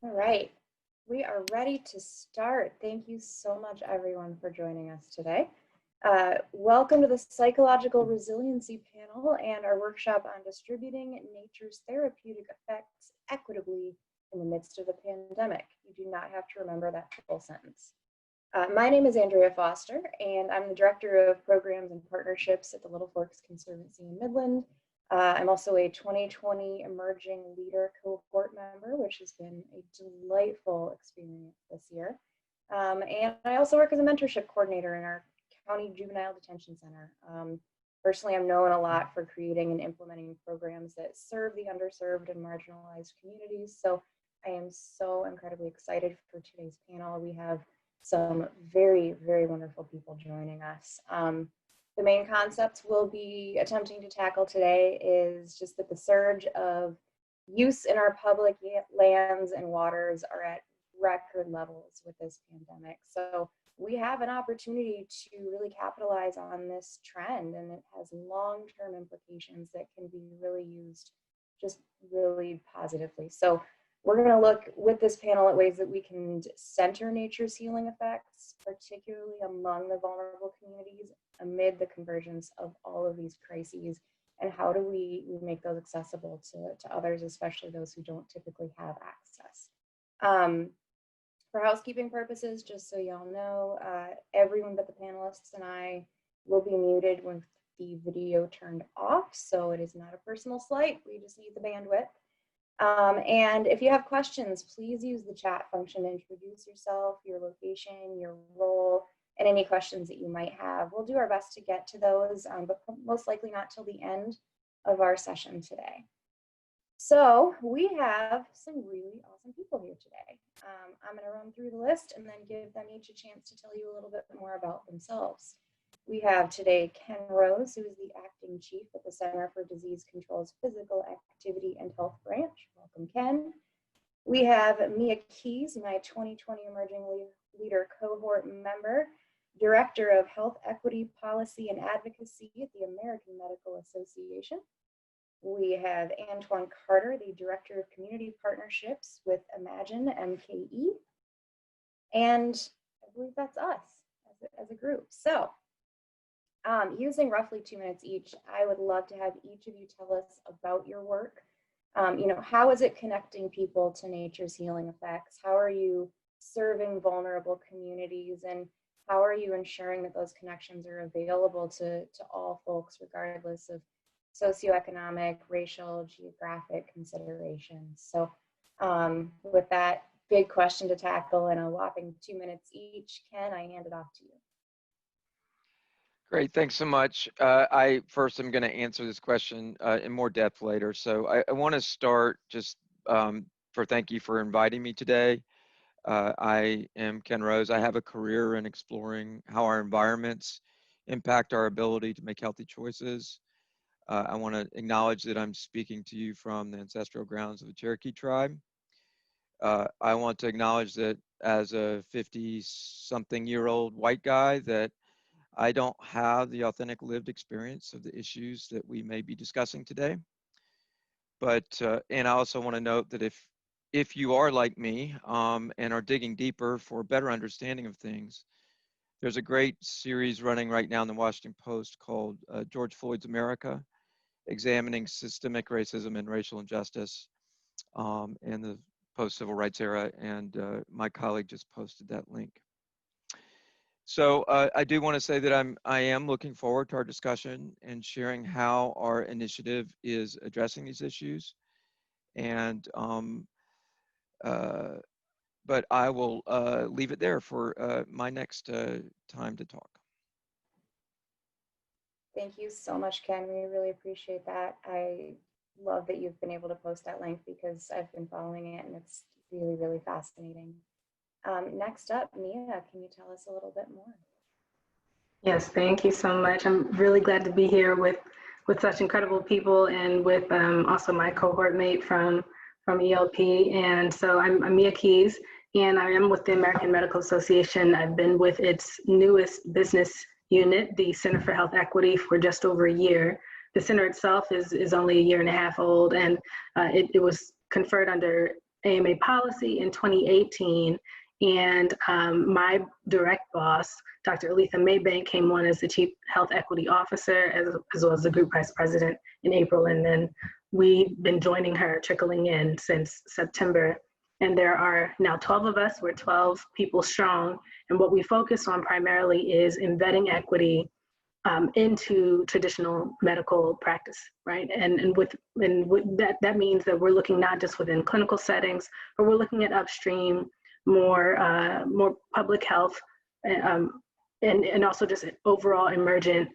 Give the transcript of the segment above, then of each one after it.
All right, we are ready to start. Thank you so much, everyone, for joining us today. Welcome to the Psychological Resiliency panel and our workshop on distributing nature's therapeutic effects equitably in the midst of the pandemic. You do not have to remember that full sentence. My name is Andrea Foster, and I'm the Director of Programs and Partnerships at the Little Forks Conservancy in Midland. I'm also a 2020 Emerging Leader Cohort member, which has been a delightful experience this year. And I also work as a mentorship coordinator in our County Juvenile Detention Center. Personally, I'm known a lot for creating and implementing programs that serve the underserved and marginalized communities. So I am so incredibly excited for today's panel. We have some very, very wonderful people joining us. The main concepts we'll be attempting to tackle today is just that the surge of use in our public lands and waters are at record levels with this pandemic. So we have an opportunity to really capitalize on this trend, and it has long-term implications that can be really used just really positively. So we're going to look with this panel at ways that we can center nature's healing effects, particularly among the vulnerable communities amid the convergence of all of these crises, and how do we make those accessible to others, especially those who don't typically have access. For housekeeping purposes, just so y'all know, everyone but the panelists and I will be muted with the video turned off, so it is not a personal slight, we just need the bandwidth. And if you have questions, please use the chat function to introduce yourself, your location, your role, and any questions that you might have. We'll do our best to get to those, but most likely not till the end of our session today. So we have some really awesome people here today. I'm going to run through the list and then give them each a chance to tell you a little bit more about themselves. We have today Ken Rose, who is the acting chief at the Center for Disease Control's Physical Activity and Health Branch. Welcome, Ken. We have Mia Keys, my 2020 Emerging Leader Cohort member, Director of Health Equity Policy and Advocacy at the American Medical Association. We have Antoine Carter, the Director of Community Partnerships with Imagine MKE. And I believe that's us as a group. So using roughly 2 minutes each, I would love to have each of you tell us about your work. How is it connecting people to nature's healing effects? How are you serving vulnerable communities? And how are you ensuring that those connections are available to all folks, regardless of socioeconomic, racial, geographic considerations? So with that big question to tackle in a whopping 2 minutes each, Ken, I hand it off to you. Great, thanks so much. I first am going to answer this question in more depth later. So I want to start just thank you for inviting me today. I am Ken Rose. I have a career in exploring how our environments impact our ability to make healthy choices. I want to acknowledge that I'm speaking to you from the ancestral grounds of the Cherokee tribe. I want to acknowledge that as a 50-something-year-old white guy, that I don't have the authentic lived experience of the issues that we may be discussing today. But, and I also want to note that if you are like me and are digging deeper for a better understanding of things, there's a great series running right now in the Washington Post called George Floyd's America, examining systemic racism and racial injustice in the post-civil rights era. And my colleague just posted that link. So I do want to say that I am looking forward to our discussion and sharing how our initiative is addressing these issues. And but I will leave it there for my next time to talk. Thank you so much, Ken. We really appreciate that. I love that you've been able to post that link because I've been following it and it's really, really fascinating. Next up, Mia, can you tell us a little bit more? Yes, thank you so much. I'm really glad to be here with such incredible people and with also my cohort mate from ELP. And so I'm Mia Keys, and I am with the American Medical Association. I've been with its newest business unit, the Center for Health Equity, for just over a year. The center itself is only a year and a half old, and it was conferred under AMA policy in 2018. And my direct boss, Dr. Aletha Maybank, came on as the Chief Health Equity Officer, as well as the Group Vice President in April. And then we've been joining her, trickling in since September. And there are now 12 of us. We're 12 people strong. And what we focus on primarily is embedding equity into traditional medical practice, right? And with that means that we're looking not just within clinical settings, but we're looking at upstream, more public health, and also just overall emergent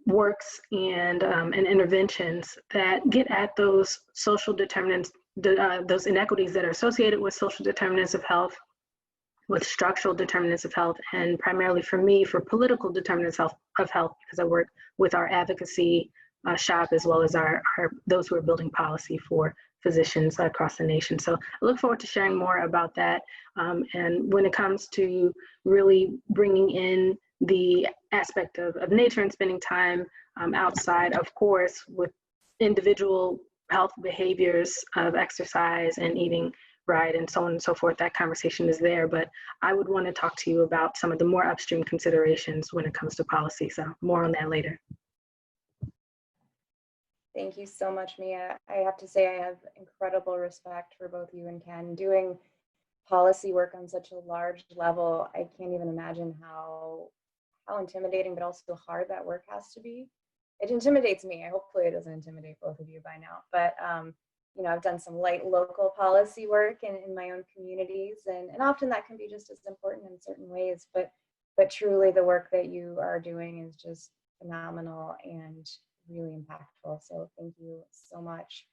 works and interventions that get at those social determinants, those inequities that are associated with social determinants of health, with structural determinants of health, and primarily for me, for political determinants of health, because I work with our advocacy shop, as well as our those who are building policy for physicians across the nation. So I look forward to sharing more about that. And when it comes to really bringing in the aspect of nature and spending time outside, of course, with individual health behaviors of exercise and eating right, and so on and so forth, that conversation is there. But I would want to talk to you about some of the more upstream considerations when it comes to policy. So more on that later. Thank you so much, Mia. I have to say I have incredible respect for both you and Ken. Doing policy work on such a large level, I can't even imagine how intimidating, but also hard that work has to be. It intimidates me. Hopefully it doesn't intimidate both of you by now. But you know, I've done some light local policy work in my own communities, and often that can be just as important in certain ways, but truly the work that you are doing is just phenomenal and really impactful. So thank you so much.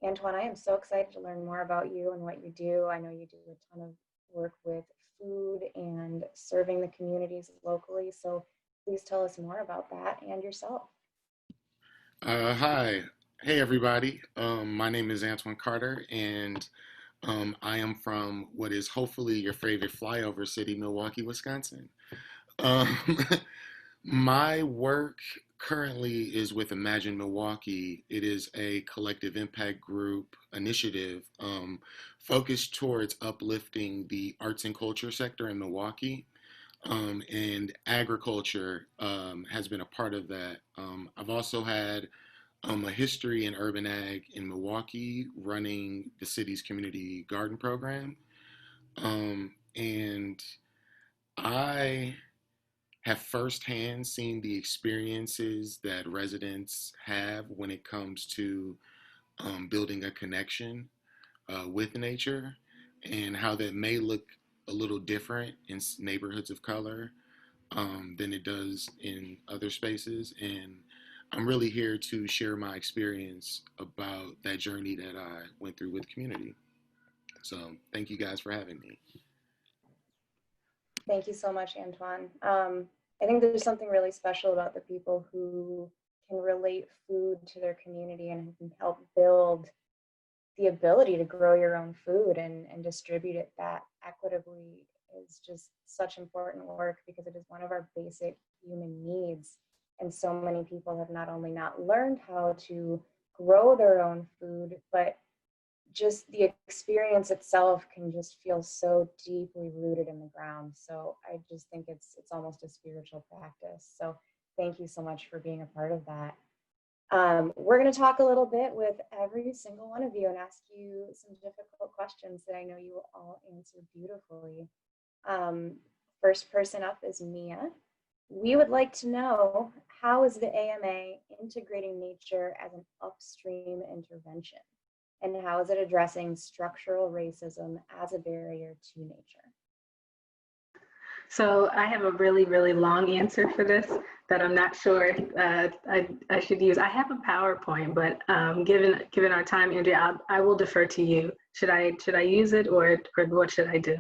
Antoine, I am so excited to learn more about you and what you do. I know you do a ton of work with food and serving the communities locally. So please tell us more about that and yourself. Hi. Hey, everybody. My name is Antoine Carter, and I am from what is hopefully your favorite flyover city, Milwaukee, Wisconsin. Um, my work currently is with Imagine Milwaukee. It is a collective impact group initiative focused towards uplifting the arts and culture sector in Milwaukee. And agriculture has been a part of that. I've also had a history in urban ag in Milwaukee, running the city's community garden program. And I have firsthand seen the experiences that residents have when it comes to building a connection with nature, and how that may look a little different in neighborhoods of color than it does in other spaces. And I'm really here to share my experience about that journey that I went through with community. So thank you guys for having me. Thank you so much, Antoine. I think there's something really special about the people who can relate food to their community and can help build the ability to grow your own food and distribute it that equitably is just such important work, because it is one of our basic human needs. And so many people have not only not learned how to grow their own food, but just the experience itself can just feel so deeply rooted in the ground. So I just think it's almost a spiritual practice. So thank you so much for being a part of that. We're going to talk a little bit with every single one of you and ask you some difficult questions that I know you will all answer beautifully. First person up is Mia. We would like to know, how is the AMA integrating nature as an upstream intervention? And how is it addressing structural racism as a barrier to nature? So I have a really, really long answer for this that I'm not sure I should use. I have a PowerPoint, but given our time, Andrea, I will defer to you. Should I use it, or what should I do?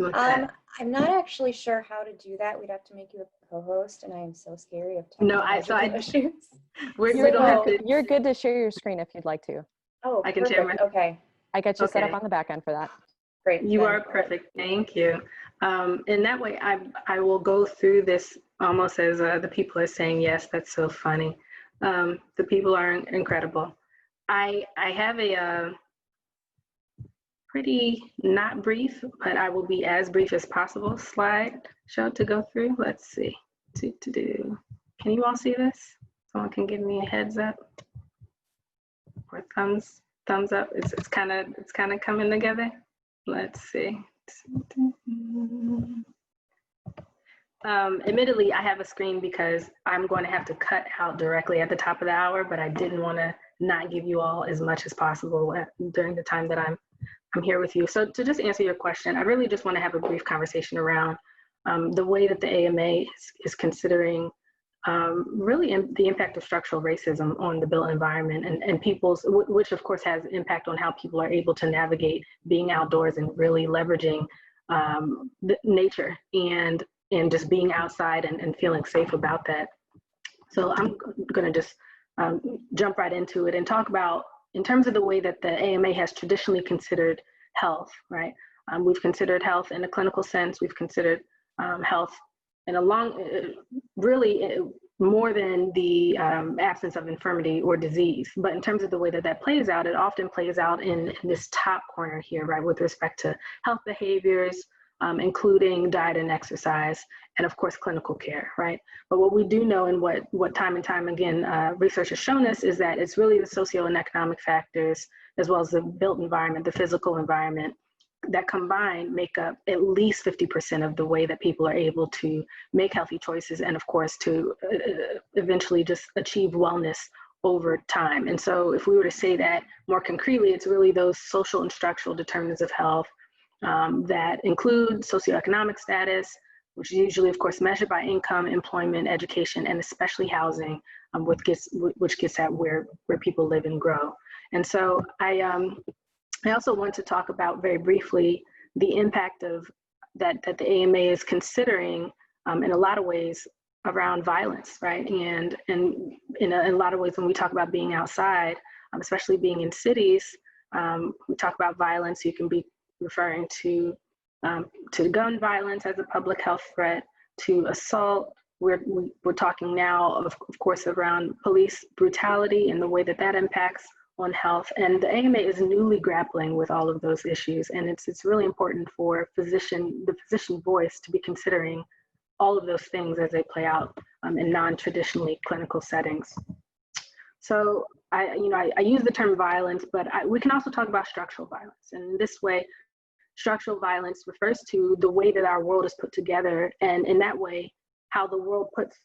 I'm not actually sure how to do that. We'd have to make you a co-host, and I am so scary of technological issues. You're good to share your screen if you'd like to. Oh, I can share my. Okay. I got you set up on the back end for that. Great. You are perfect. Thank you. And that way, I will go through this almost as the people are saying, yes, that's so funny. The people are incredible. I have pretty not brief, but I will be as brief as possible slideshow to go through. Let's see. Can you all see this? Someone can give me a heads up or thumbs up. It's kind of coming together. Let's see. Admittedly, I have a screen because I'm going to have to cut out directly at the top of the hour, but I didn't want to not give you all as much as possible during the time that I'm here with you. So to just answer your question, I really just want to have a brief conversation around the way that the AMA is considering really the impact of structural racism on the built environment and people's, which of course has impact on how people are able to navigate being outdoors and really leveraging the nature and just being outside and feeling safe about that. So I'm going to just jump right into it and talk about, in terms of the way that the AMA has traditionally considered health, right? We've considered health in a clinical sense. We've considered health in a really more than the absence of infirmity or disease. But in terms of the way that that plays out, it often plays out in this top corner here, right? With respect to health behaviors, including diet and exercise, and of course, clinical care, right? But what we do know and what time and time again, research has shown us is that it's really the socio and economic factors, as well as the built environment, the physical environment, that combined make up at least 50% of the way that people are able to make healthy choices and of course to eventually just achieve wellness over time. And so if we were to say that more concretely, it's really those social and structural determinants of health that include socioeconomic status, which is usually of course measured by income, employment, education, and especially housing, which gets at where people live and grow. And so I also want to talk about very briefly the impact of that the AMA is considering in a lot of ways around violence, right? And in a lot of ways when we talk about being outside, especially being in cities, we talk about violence. You can be referring to gun violence as a public health threat, to assault. We're talking now, of course, around police brutality and the way that that impacts on health. And the AMA is newly grappling with all of those issues. And it's really important for the physician voice to be considering all of those things as they play out in non-traditionally clinical settings. So I use the term violence, but we can also talk about structural violence. And in this way, structural violence refers to the way that our world is put together. And in that way, how the world puts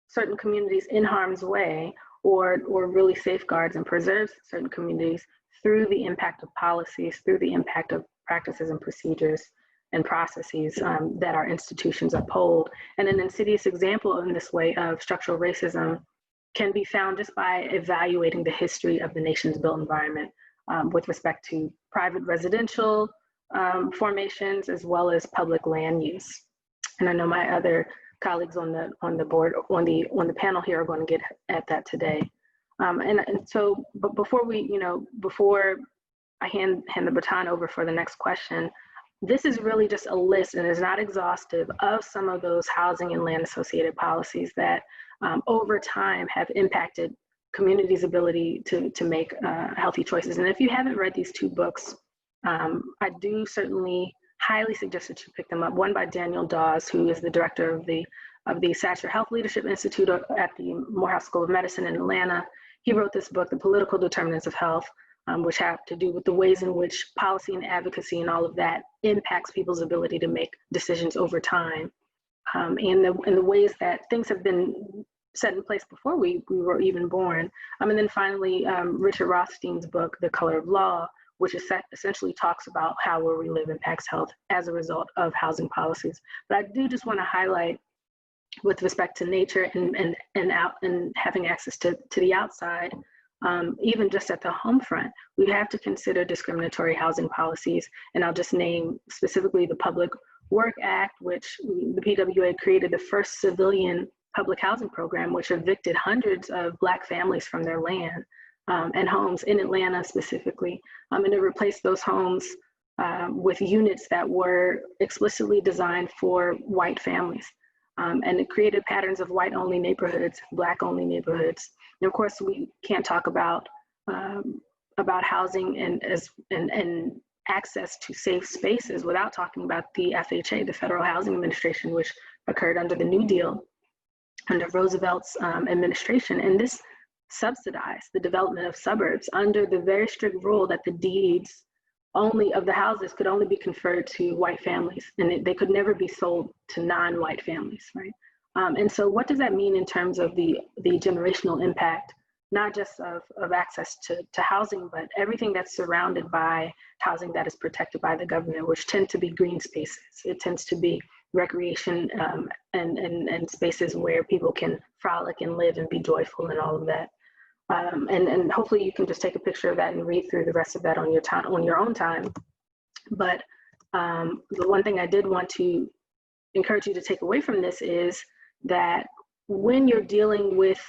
certain communities in harm's way or really safeguards and preserves certain communities through the impact of policies, through the impact of practices and procedures and processes that our institutions uphold. And an insidious example in this way of structural racism can be found just by evaluating the history of the nation's built environment with respect to private residential formations as well as public land use. And I know my other colleagues on the board, on the panel here are going to get at that today. And so, but before I hand the baton over for the next question, this is really just a list, and is not exhaustive, of some of those housing and land associated policies that over time have impacted communities' ability to make healthy choices. And if you haven't read these two books, I do certainly highly suggest that you pick them up. One by Daniel Dawes, who is the director of the Satcher Health Leadership Institute at the Morehouse School of Medicine in Atlanta. He wrote this book, The Political Determinants of Health, which have to do with the ways in which policy and advocacy and all of that impacts people's ability to make decisions over time, and the ways that things have been set in place before we were even born. And then finally, Richard Rothstein's book, The Color of Law, which essentially talks about how where we live impacts health as a result of housing policies. But I do just want to highlight, with respect to nature and having access to the outside, even just at the home front, we have to consider discriminatory housing policies. And I'll just name specifically the Public Work Act, which the PWA created the first civilian public housing program, which evicted hundreds of Black families from their land and homes in Atlanta specifically, and to replace those homes with units that were explicitly designed for white families. And it created patterns of white-only neighborhoods, Black-only neighborhoods. And of course, we can't talk about housing and access to safe spaces without talking about the FHA, the Federal Housing Administration, which occurred under the New Deal, under Roosevelt's administration. And this subsidized the development of suburbs under the very strict rule that the deeds only of the houses could only be conferred to white families, and they could never be sold to non-white families, right? And so what does that mean in terms of the generational impact, not just of access to housing, but everything that's surrounded by housing that is protected by the government, which tend to be green spaces. It tends to be recreation and spaces where people can frolic and live and be joyful and all of that. And hopefully you can just take a picture of that and read through the rest of that on your own time. But the one thing I did want to encourage you to take away from this is that when you're dealing with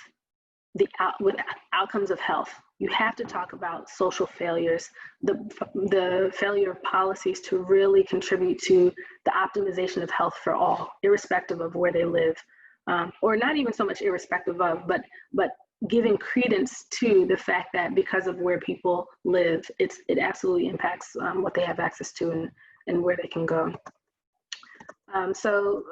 with outcomes of health, you have to talk about social failures, the failure of policies to really contribute to the optimization of health for all, irrespective of where they live, or not even so much irrespective of, but giving credence to the fact that because of where people live, it absolutely impacts what they have access to and where they can go. So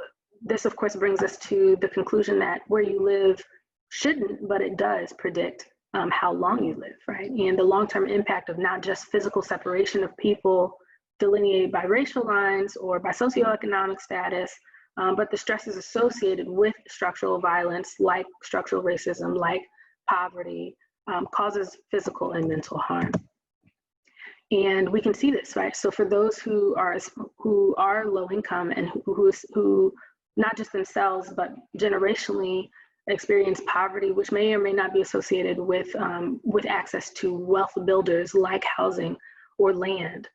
this, of course, brings us to the conclusion that where you live shouldn't, but it does predict how long you live, right? And the long-term impact of not just physical separation of people delineated by racial lines or by socioeconomic status, but the stresses associated with structural violence, like structural racism, like poverty, causes physical and mental harm. And we can see this, right? So for those who are low income and who not just themselves, but generationally experience poverty, which may or may not be associated with access to wealth builders like housing or land,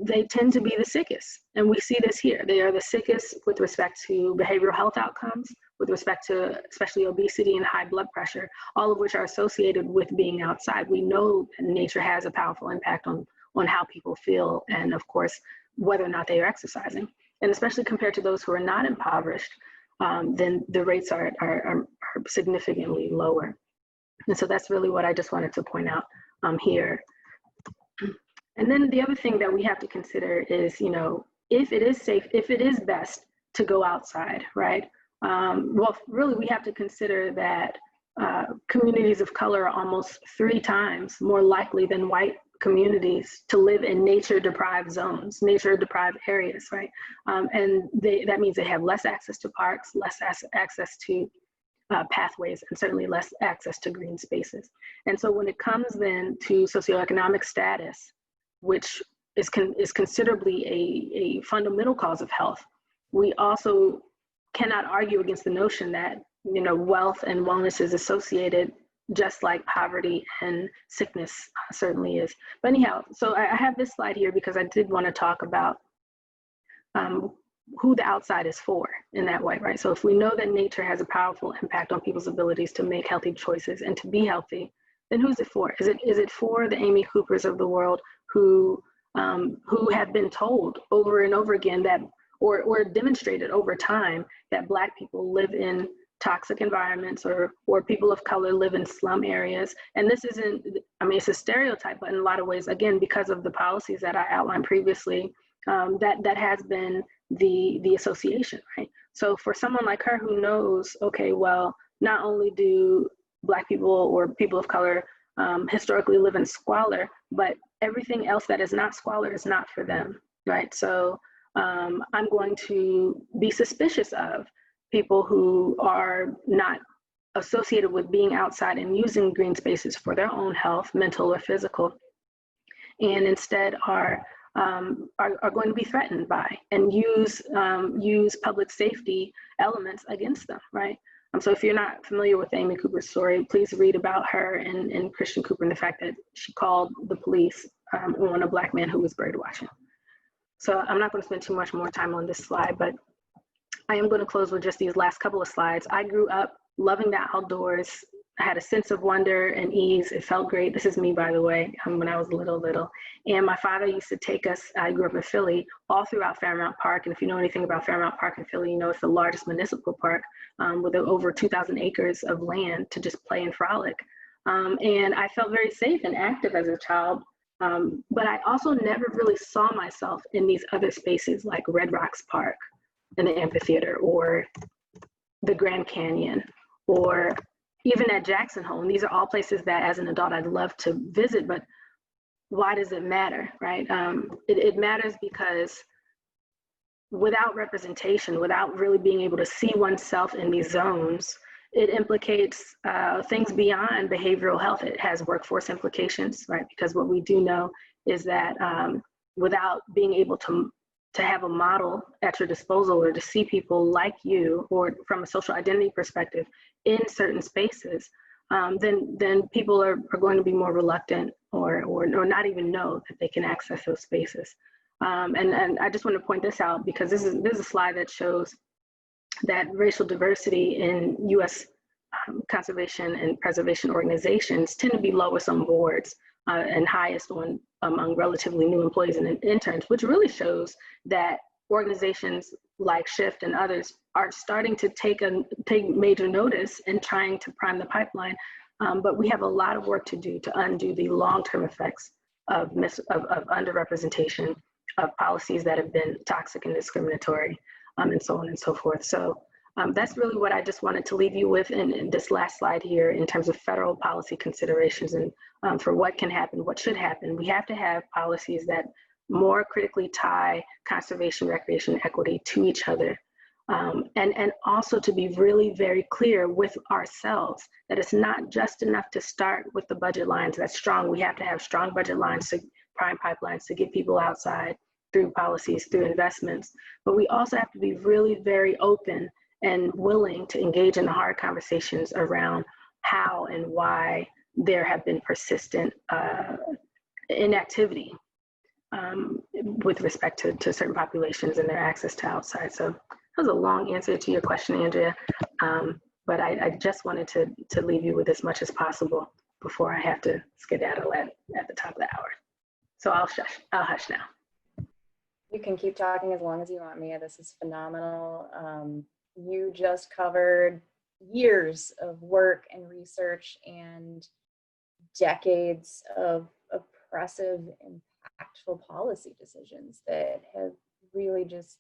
they tend to be the sickest. And we see this here. They are the sickest with respect to behavioral health outcomes, with respect to especially obesity and high blood pressure, all of which are associated with being outside. We know that nature has a powerful impact on how people feel and, of course, whether or not they are exercising. And especially compared to those who are not impoverished, then the rates are significantly lower. And so that's really what I just wanted to point out here. And then the other thing that we have to consider is, if it is safe, if it is best to go outside, right? Well, really, we have to consider that communities of color are almost 3 times more likely than white communities to live in nature-deprived zones, nature-deprived areas, right? And that means they have less access to parks, less access to pathways, and certainly less access to green spaces. And so when it comes then to socioeconomic status, which is considerably a fundamental cause of health, we also cannot argue against the notion that wealth and wellness is associated, just like poverty and sickness certainly is. But anyhow, so I have this slide here because I did want to talk about who the outside is for in that way, right? So if we know that nature has a powerful impact on people's abilities to make healthy choices and to be healthy, then who's it for? Is it for the Amy Coopers of the world who have been told over and over again that, or demonstrated over time, that Black people live in toxic environments, or people of color live in slum areas? And this isn't, it's a stereotype, but in a lot of ways, again, because of the policies that I outlined previously, that has been the association, right? So for someone like her who knows, okay, well, not only do Black people or people of color historically live in squalor, but everything else that is not squalor is not for them, right? So I'm going to be suspicious of people who are not associated with being outside and using green spaces for their own health, mental or physical, and instead are going to be threatened by and use public safety elements against them, right? So if you're not familiar with Amy Cooper's story, please read about her and Christian Cooper and the fact that she called the police on a Black man who was bird watching. So I'm not going to spend too much more time on this slide, but I am going to close with just these last couple of slides. I grew up loving the outdoors. I had a sense of wonder and ease. It felt great. This is me, by the way, when I was little. And my father used to take us, I grew up in Philly, all throughout Fairmount Park. And if you know anything about Fairmount Park in Philly, it's the largest municipal park with over 2,000 acres of land to just play and frolic. And I felt very safe and active as a child But I also never really saw myself in these other spaces like Red Rocks Park and the amphitheater, or the Grand Canyon, or even at Jackson Hole. These are all places that as an adult I'd love to visit, but why does it matter, right? It matters because without representation, without really being able to see oneself in these zones, it implicates things beyond behavioral health. It has workforce implications, right? Because what we do know is that without being able to have a model at your disposal, or to see people like you, or from a social identity perspective in certain spaces, then people are going to be more reluctant, or not even know that they can access those spaces. And I just want to point this out because this is a slide that shows that racial diversity in U.S. Conservation and preservation organizations tend to be lowest on boards and highest among relatively new employees and interns, which really shows that organizations like Shift and others are starting to take major notice and trying to prime the pipeline. But we have a lot of work to do to undo the long-term effects of underrepresentation, of policies that have been toxic and discriminatory, and so on and so forth. So that's really what I just wanted to leave you with in this last slide here in terms of federal policy considerations and for what can happen, what should happen. We have to have policies that more critically tie conservation, recreation, equity to each other. And also to be really very clear with ourselves that it's not just enough to start with the budget lines that's strong. We have to have strong budget lines, to prime pipelines to get people outside through policies, through investments. But we also have to be really very open and willing to engage in the hard conversations around how and why there have been persistent inactivity with respect to certain populations and their access to outside. So that was a long answer to your question, Andrea, but I just wanted to leave you with as much as possible before I have to skedaddle at the top of the hour. So I'll hush now. You can keep talking as long as you want, Mia. This is phenomenal. You just covered years of work and research and decades of oppressive, impactful policy decisions that have really just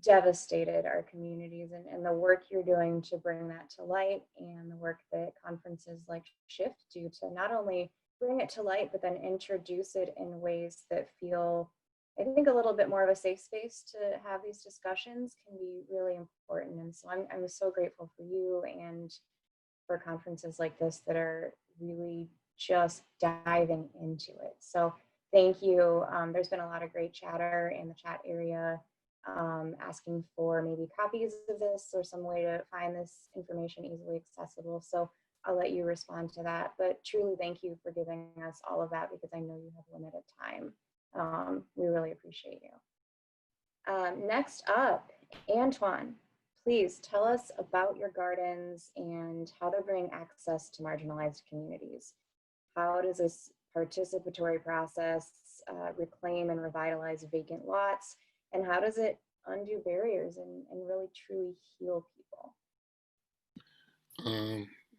devastated our communities, and the work you're doing to bring that to light, and the work that conferences like Shift do to not only bring it to light, but then introduce it in ways that feel, I think, a little bit more of a safe space to have these discussions can be really important. And so I'm so grateful for you and for conferences like this that are really just diving into it. So thank you. There's been a lot of great chatter in the chat area asking for maybe copies of this or some way to find this information easily accessible. So I'll let you respond to that. But truly, thank you for giving us all of that, because I know you have limited time. We really appreciate you. Next up, Antoine, please tell us about your gardens and how they're bringing access to marginalized communities. How does this participatory process reclaim and revitalize vacant lots? And how does it undo barriers and really truly heal people?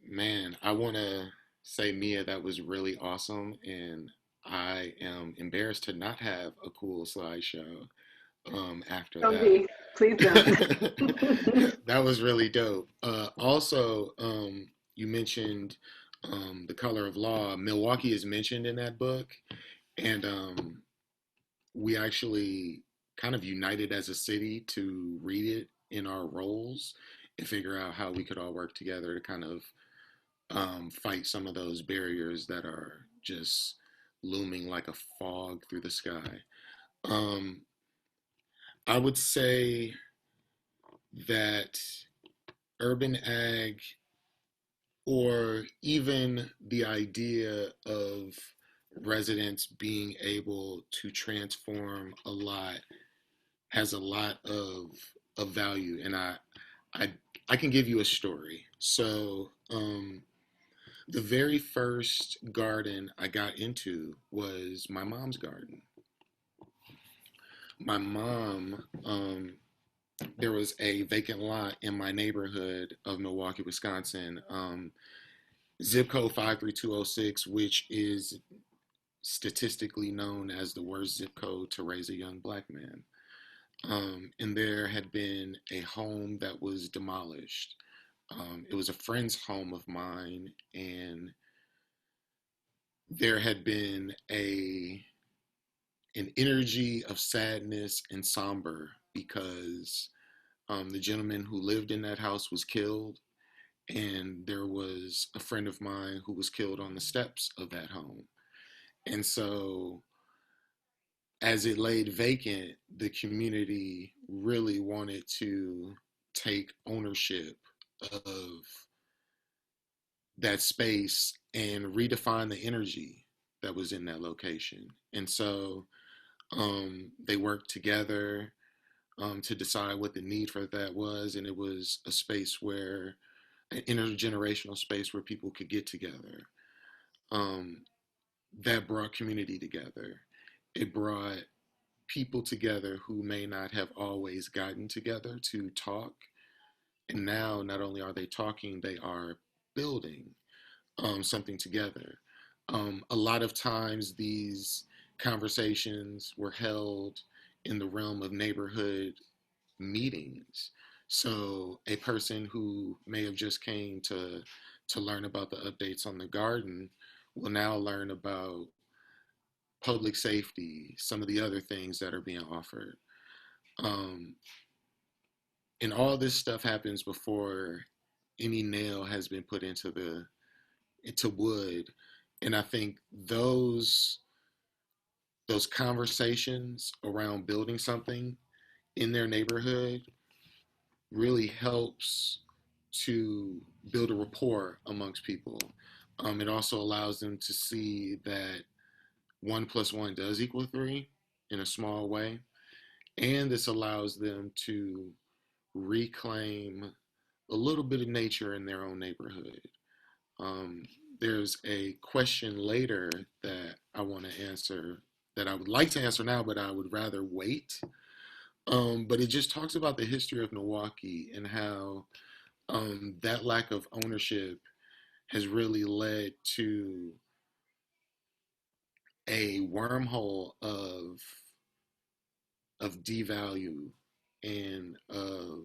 Man, I want to say, Mia, that was really awesome. And I am embarrassed to not have a cool slideshow after that. Please don't. That was really dope. Also, you mentioned The Color of Law. Milwaukee is mentioned in that book. And we actually kind of united as a city to read it in our roles and figure out how we could all work together to kind of fight some of those barriers that are just looming like a fog through the sky. I would say that urban ag, or even the idea of residents being able to transform a lot, has a lot of value. And I can give you a story. So the very first garden I got into was my mom's garden. My mom, there was a vacant lot in my neighborhood of Milwaukee, Wisconsin, zip code 53206, which is statistically known as the worst zip code to raise a young Black man. And there had been a home that was demolished. It was a friend's home of mine, and there had been an energy of sadness and somber because the gentleman who lived in that house was killed, and there was a friend of mine who was killed on the steps of that home. And so, as it laid vacant, the community really wanted to take ownership of that space and redefine the energy that was in that location. And so they worked together to decide what the need for that was. And it was a space where, an intergenerational space where people could get together. That brought community together. It brought people together who may not have always gotten together to talk. And now, not only are they talking, they are building something together. A lot of times, these conversations were held in the realm of neighborhood meetings. So a person who may have just came to learn about the updates on the garden will now learn about public safety, some of the other things that are being offered. And all this stuff happens before any nail has been put into wood. And I think those conversations around building something in their neighborhood really helps to build a rapport amongst people. It also allows them to see that 1+1 does equal 3 in a small way. And this allows them to reclaim a little bit of nature in their own neighborhood. There's a question later that I want to answer, that I would like to answer now, but I would rather wait. But it just talks about the history of Milwaukee and how that lack of ownership has really led to a wormhole of devalue and of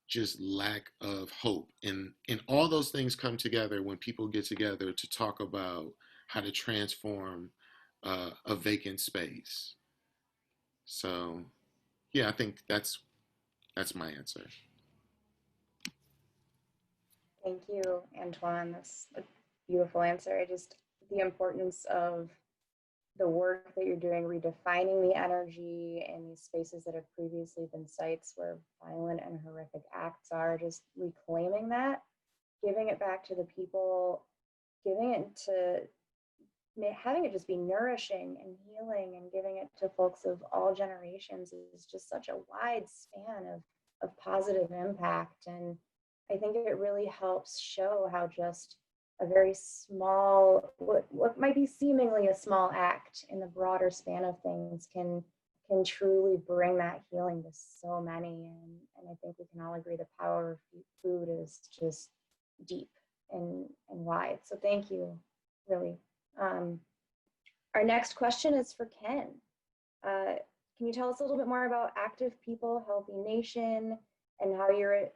just lack of hope. And all those things come together when people get together to talk about how to transform a vacant space. So yeah, I think that's my answer. Thank you, Antoine. That's a beautiful answer. The importance of the work that you're doing, redefining the energy in these spaces that have previously been sites where violent and horrific acts are, just reclaiming that, giving it back to the people, giving it to, having it just be nourishing and healing, and giving it to folks of all generations is just such a wide span of positive impact. And I think it really helps show how just a very small, what might be seemingly a small act in the broader span of things can truly bring that healing to so many. And I think we can all agree the power of food is just deep and wide. So thank you, really. Our next question is for Ken. Can you tell us a little bit more about Active People, Healthy Nation, and how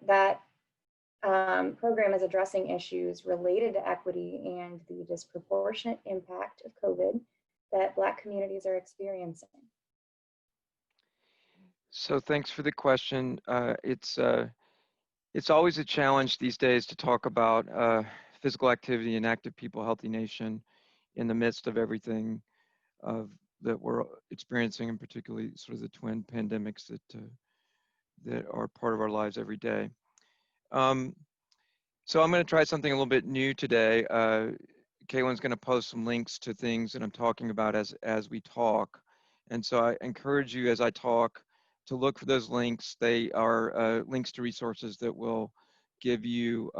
that program is addressing issues related to equity and the disproportionate impact of COVID that Black communities are experiencing? So thanks for the question. It's always a challenge these days to talk about physical activity and Active People, Healthy Nation in the midst of everything that we're experiencing, and particularly sort of the twin pandemics that are part of our lives every day. So I'm going to try something a little bit new today. Kaylin's going to post some links to things that I'm talking about as we talk. And so I encourage you as I talk to look for those links. They are links to resources that will give you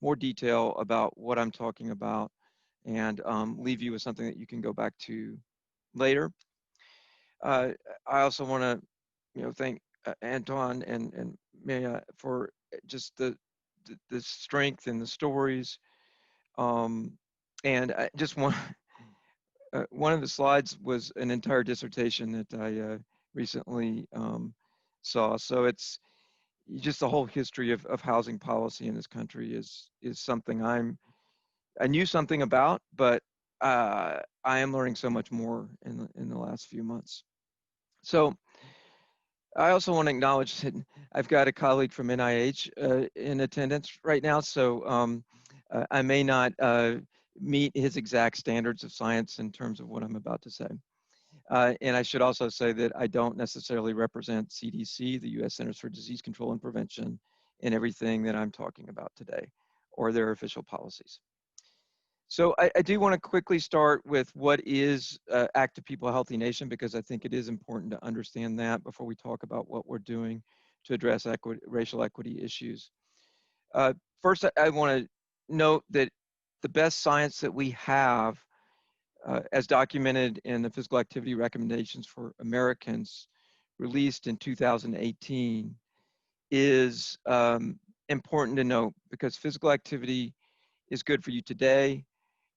more detail about what I'm talking about, and leave you with something that you can go back to later. I also want to, thank Antoine and Maya for just the strength in the stories, and And I just one of the slides was an entire dissertation that I recently saw. So it's just the whole history of housing policy in this country is something I knew something about, but I am learning so much more in the last few months. So I also want to acknowledge that I've got a colleague from NIH in attendance right now, so I may not meet his exact standards of science in terms of what I'm about to say. And I should also say that I don't necessarily represent CDC, the U.S. Centers for Disease Control and Prevention, in everything that I'm talking about today, or their official policies. So I do want to quickly start with what is Active People Healthy Nation, because I think it is important to understand that before we talk about what we're doing to address racial equity issues. First, I want to note that the best science that we have, as documented in the physical activity recommendations for Americans released in 2018, is important to note, because physical activity is good for you today,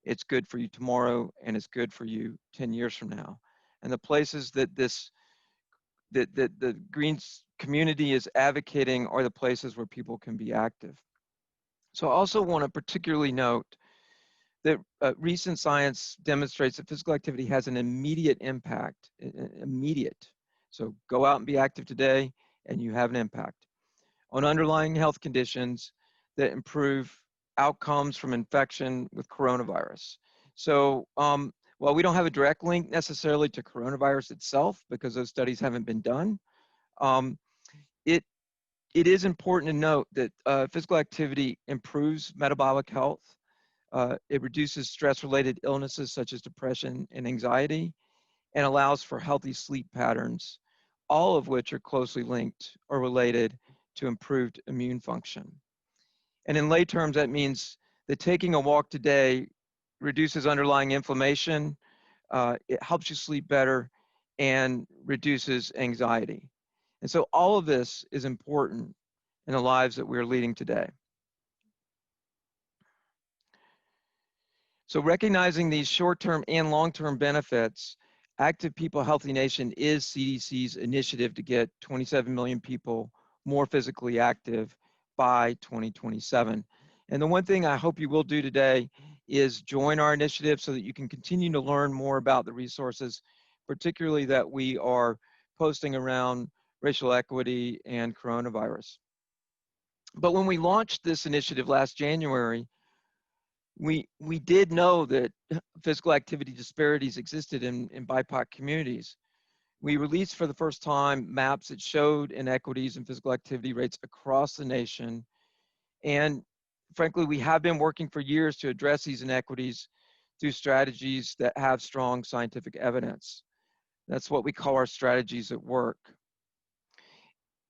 it's good for you tomorrow, and it's good for you 10 years from now. And the places that the Greens community is advocating are the places where people can be active. So I also want to particularly note that recent science demonstrates that physical activity has an immediate impact, immediate. So go out and be active today, and you have an impact on underlying health conditions that improve outcomes from infection with coronavirus. So while we don't have a direct link necessarily to coronavirus itself, because those studies haven't been done, it is important to note that physical activity improves metabolic health. It reduces stress-related illnesses such as depression and anxiety, and allows for healthy sleep patterns, all of which are closely linked or related to improved immune function. And in lay terms, that means that taking a walk today reduces underlying inflammation, it helps you sleep better, and reduces anxiety. And so all of this is important in the lives that we're leading today. So recognizing these short-term and long-term benefits, Active People Healthy Nation is CDC's initiative to get 27 million people more physically active by 2027. And the one thing I hope you will do today is join our initiative so that you can continue to learn more about the resources, particularly that we are posting around racial equity and coronavirus. But when we launched this initiative last January, we did know that physical activity disparities existed in BIPOC communities. We released for the first time maps that showed inequities in physical activity rates across the nation. And frankly, we have been working for years to address these inequities through strategies that have strong scientific evidence. That's what we call our strategies at work.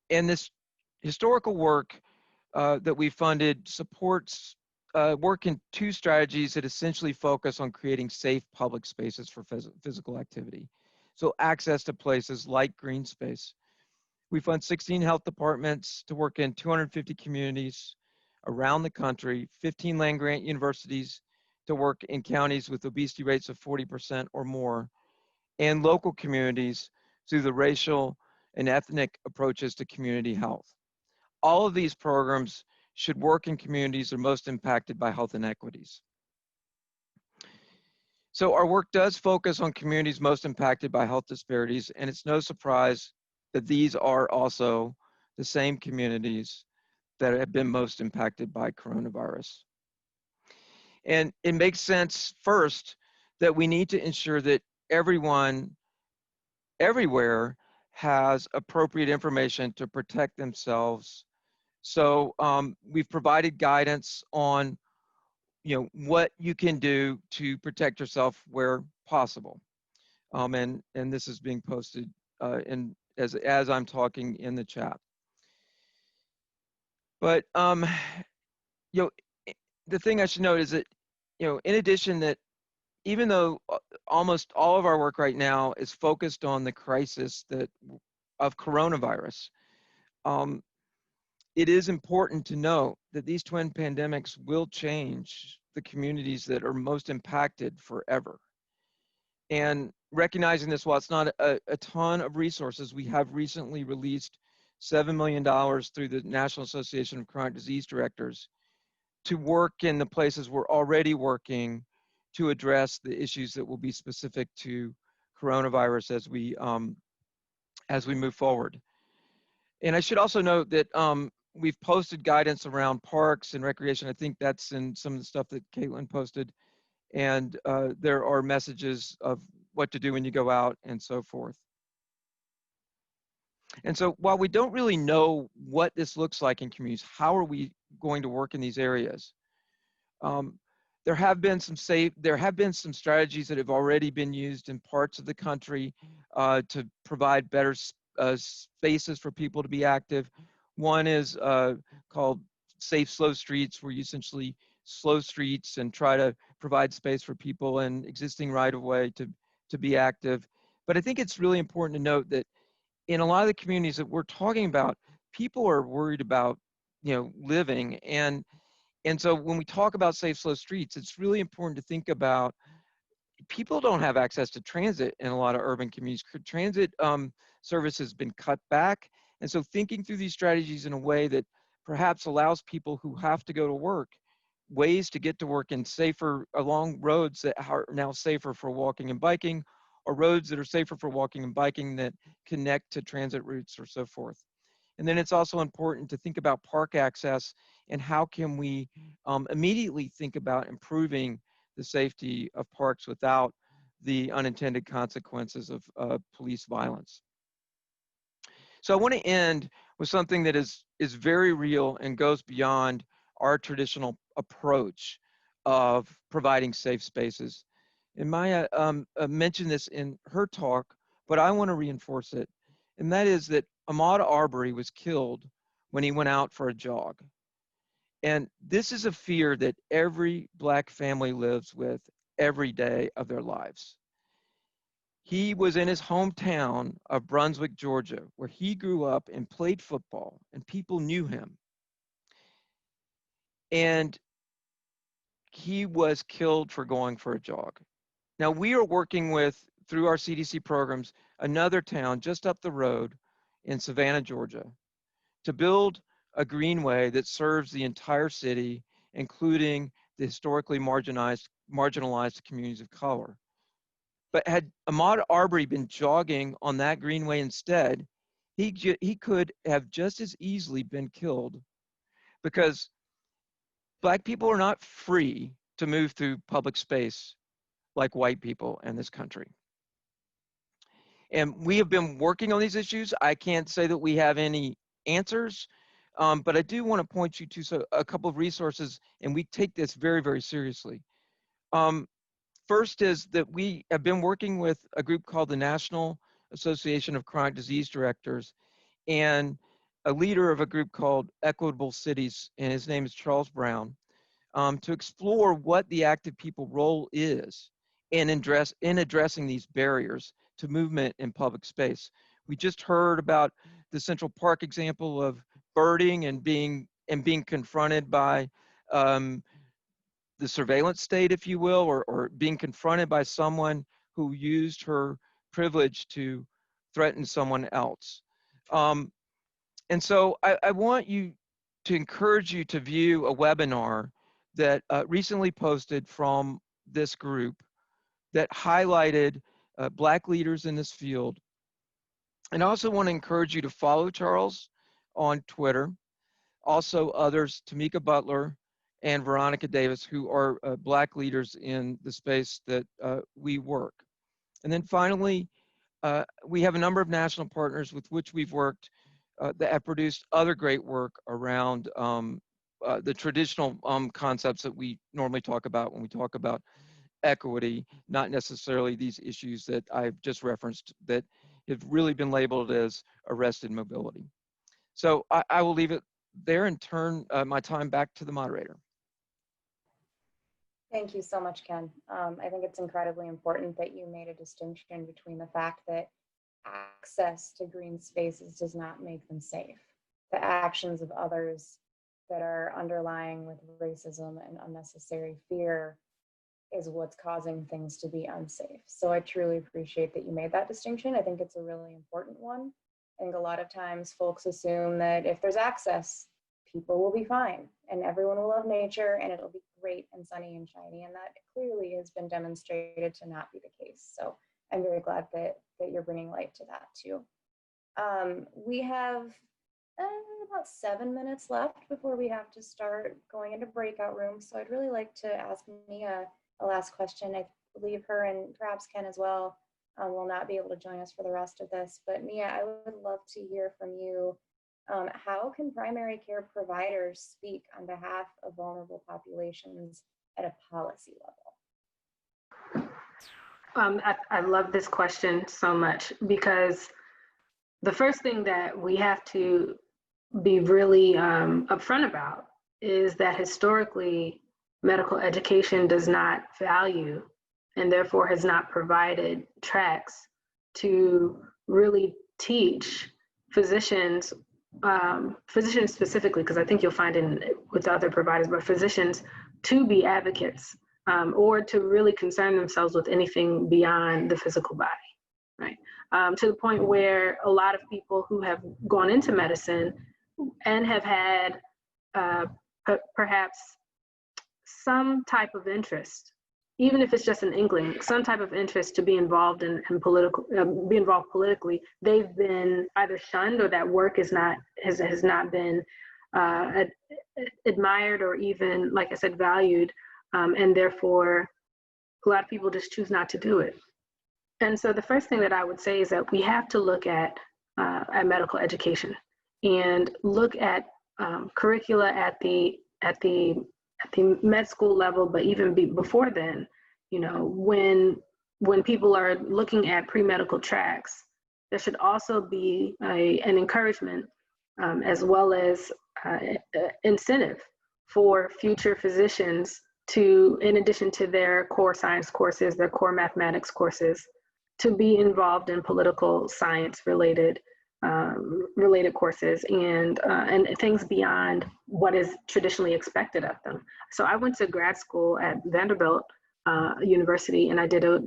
And this historical work that we funded supports work in two strategies that essentially focus on creating safe public spaces for physical activity. So access to places like green space. We fund 16 health departments to work in 250 communities around the country, 15 land-grant universities to work in counties with obesity rates of 40% or more, and local communities through the racial and ethnic approaches to community health. All of these programs should work in communities that are most impacted by health inequities. So our work does focus on communities most impacted by health disparities, and it's no surprise that these are also the same communities that have been most impacted by coronavirus. And it makes sense, first, that we need to ensure that everyone, everywhere, has appropriate information to protect themselves. So we've provided guidance on, what you can do to protect yourself where possible. And this is being posted as I'm talking in the chat. But the thing I should note is that, in addition, that even though almost all of our work right now is focused on the crisis of coronavirus, it is important to note that these twin pandemics will change the communities that are most impacted forever. And recognizing this, while it's not a ton of resources, we have recently released $7 million through the National Association of Chronic Disease Directors to work in the places we're already working to address the issues that will be specific to coronavirus as we move forward. And I should also note that we've posted guidance around parks and recreation. I think that's in some of the stuff that Caitlin posted. And there are messages of what to do when you go out and so forth. And so while we don't really know what this looks like in communities, how are we going to work in these areas? There have been some strategies that have already been used in parts of the country to provide better spaces for people to be active. One is called Safe Slow Streets, where you essentially slow streets and try to provide space for people in existing right-of-way to be active. But I think it's really important to note that in a lot of the communities that we're talking about, people are worried about, living. And so when we talk about safe, slow streets, it's really important to think about people don't have access to transit in a lot of urban communities. Transit service has been cut back. And so thinking through these strategies in a way that perhaps allows people who have to go to work ways to get to work in safer, along roads that are now safer for walking and biking, or roads that are safer for walking and biking that connect to transit routes or so forth. And then it's also important to think about park access and how can we immediately think about improving the safety of parks without the unintended consequences of police violence. So I want to end with something that is very real and goes beyond our traditional approach of providing safe spaces. And Maya mentioned this in her talk, but I want to reinforce it. And that is that Ahmaud Arbery was killed when he went out for a jog. And this is a fear that every Black family lives with every day of their lives. He was in his hometown of Brunswick, Georgia, where he grew up and played football, and people knew him. And he was killed for going for a jog. Now, we are working with, through our CDC programs, another town just up the road in Savannah, Georgia, to build a greenway that serves the entire city, including the historically marginalized communities of color. But had Ahmaud Arbery been jogging on that greenway instead, he could have just as easily been killed, because Black people are not free to move through public space like white people in this country. And we have been working on these issues. I can't say that we have any answers, but I do want to point you to a couple of resources, and we take this very, very seriously. First is that we have been working with a group called the National Association of Chronic Disease Directors, and a leader of a group called Equitable Cities, and his name is Charles Brown, to explore what the active people role is in addressing these barriers to movement in public space. We just heard about the Central Park example of birding and being confronted by the surveillance state, if you will, or being confronted by someone who used her privilege to threaten someone else. And so I want to encourage you to view a webinar that recently posted from this group that highlighted Black leaders in this field. And I also want to encourage you to follow Charles on Twitter, also others, Tamika Butler and Veronica Davis, who are Black leaders in the space that we work. And then finally, we have a number of national partners with which we've worked that have produced other great work around the traditional concepts that we normally talk about when we talk about equity, not necessarily these issues that I've just referenced that have really been labeled as arrested mobility. So I will leave it there and turn my time back to the moderator. Thank you so much, Ken. I think it's incredibly important that you made a distinction between the fact that access to green spaces does not make them safe. The actions of others that are underlying with racism and unnecessary fear is what's causing things to be unsafe. So I truly appreciate that you made that distinction. I think it's a really important one. I think a lot of times folks assume that if there's access, people will be fine and everyone will love nature and it'll be great and sunny and shiny. And that clearly has been demonstrated to not be the case. So I'm very glad that you're bringing light to that too. We have about 7 minutes left before we have to start going into breakout rooms. So I'd really like to ask Mia a last question. I believe her and perhaps Ken as well will not be able to join us for the rest of this. But Mia, I would love to hear from you. How can primary care providers speak on behalf of vulnerable populations at a policy level? I love this question so much because the first thing that we have to be really upfront about is that historically medical education does not value and therefore has not provided tracks to really teach physicians, physicians specifically, because I think you'll find with other providers, but physicians to be advocates or to really concern themselves with anything beyond the physical body, right? To the point where a lot of people who have gone into medicine and have had perhaps some type of interest, even if it's just an inkling, some type of interest to be involved in political, be involved politically, they've been either shunned or that work has not been admired or even, like I said, valued, and therefore a lot of people just choose not to do it. And so the first thing that I would say is that we have to look at medical education and look at curricula at the med school level, but even before then, you know, when people are looking at pre-medical tracks, there should also be an encouragement as well as incentive for future physicians to, in addition to their core science courses, their core mathematics courses, to be involved in political science related courses and things beyond what is traditionally expected of them. So I went to grad school at Vanderbilt University, and I did a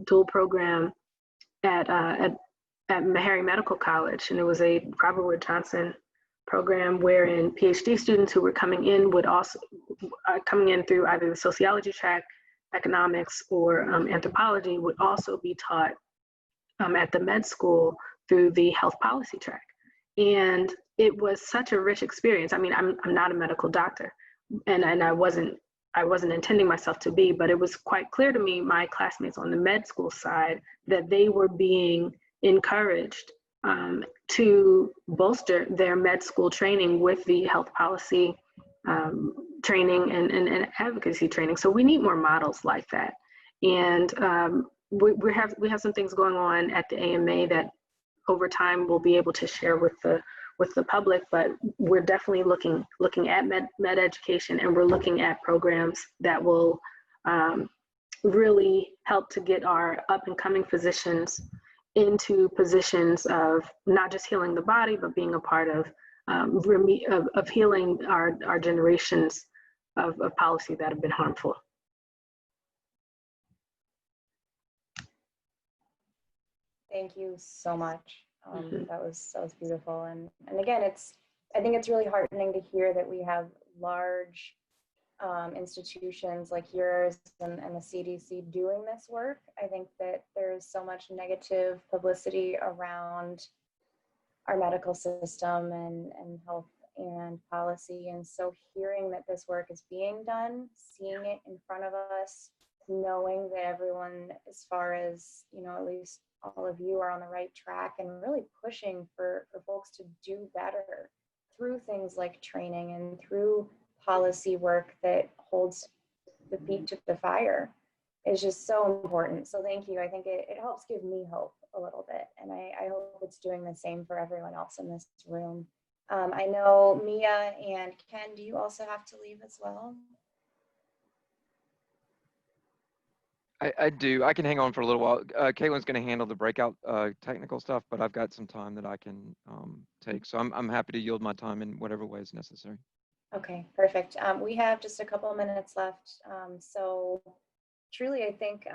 dual program at Meharry Medical College, and it was a Robert Wood Johnson program wherein PhD students who were coming in would also coming in through either the sociology track, economics, or anthropology would also be taught at the med school through the health policy track. And it was such a rich experience. I mean, I'm not a medical doctor, and I wasn't intending myself to be, but it was quite clear to me, my classmates on the med school side, that they were being encouraged to bolster their med school training with the health policy training and advocacy training. So we need more models like that. And we have some things going on at the AMA that over time we'll be able to share with the public, but we're definitely looking at med education, and we're looking at programs that will really help to get our up and coming physicians into positions of not just healing the body, but being a part of healing our generations of policy that have been harmful. Thank you so much. That was beautiful. And again, I think it's really heartening to hear that we have large institutions like yours and the CDC doing this work. I think that there's so much negative publicity around our medical system and health and policy. And so hearing that this work is being done, seeing it in front of us, knowing that everyone, as far as, you know, at least all of you are on the right track, and really pushing for folks to do better through things like training and through policy work that holds the feet to the fire is just so important. So thank you. I think it helps give me hope a little bit. And I hope it's doing the same for everyone else in this room. I know Mia and Ken, do you also have to leave as well? I do. I can hang on for a little while. Caitlin's going to handle the breakout technical stuff, but I've got some time that I can take. So I'm happy to yield my time in whatever way is necessary. Okay, perfect. We have just a couple of minutes left. So truly, I think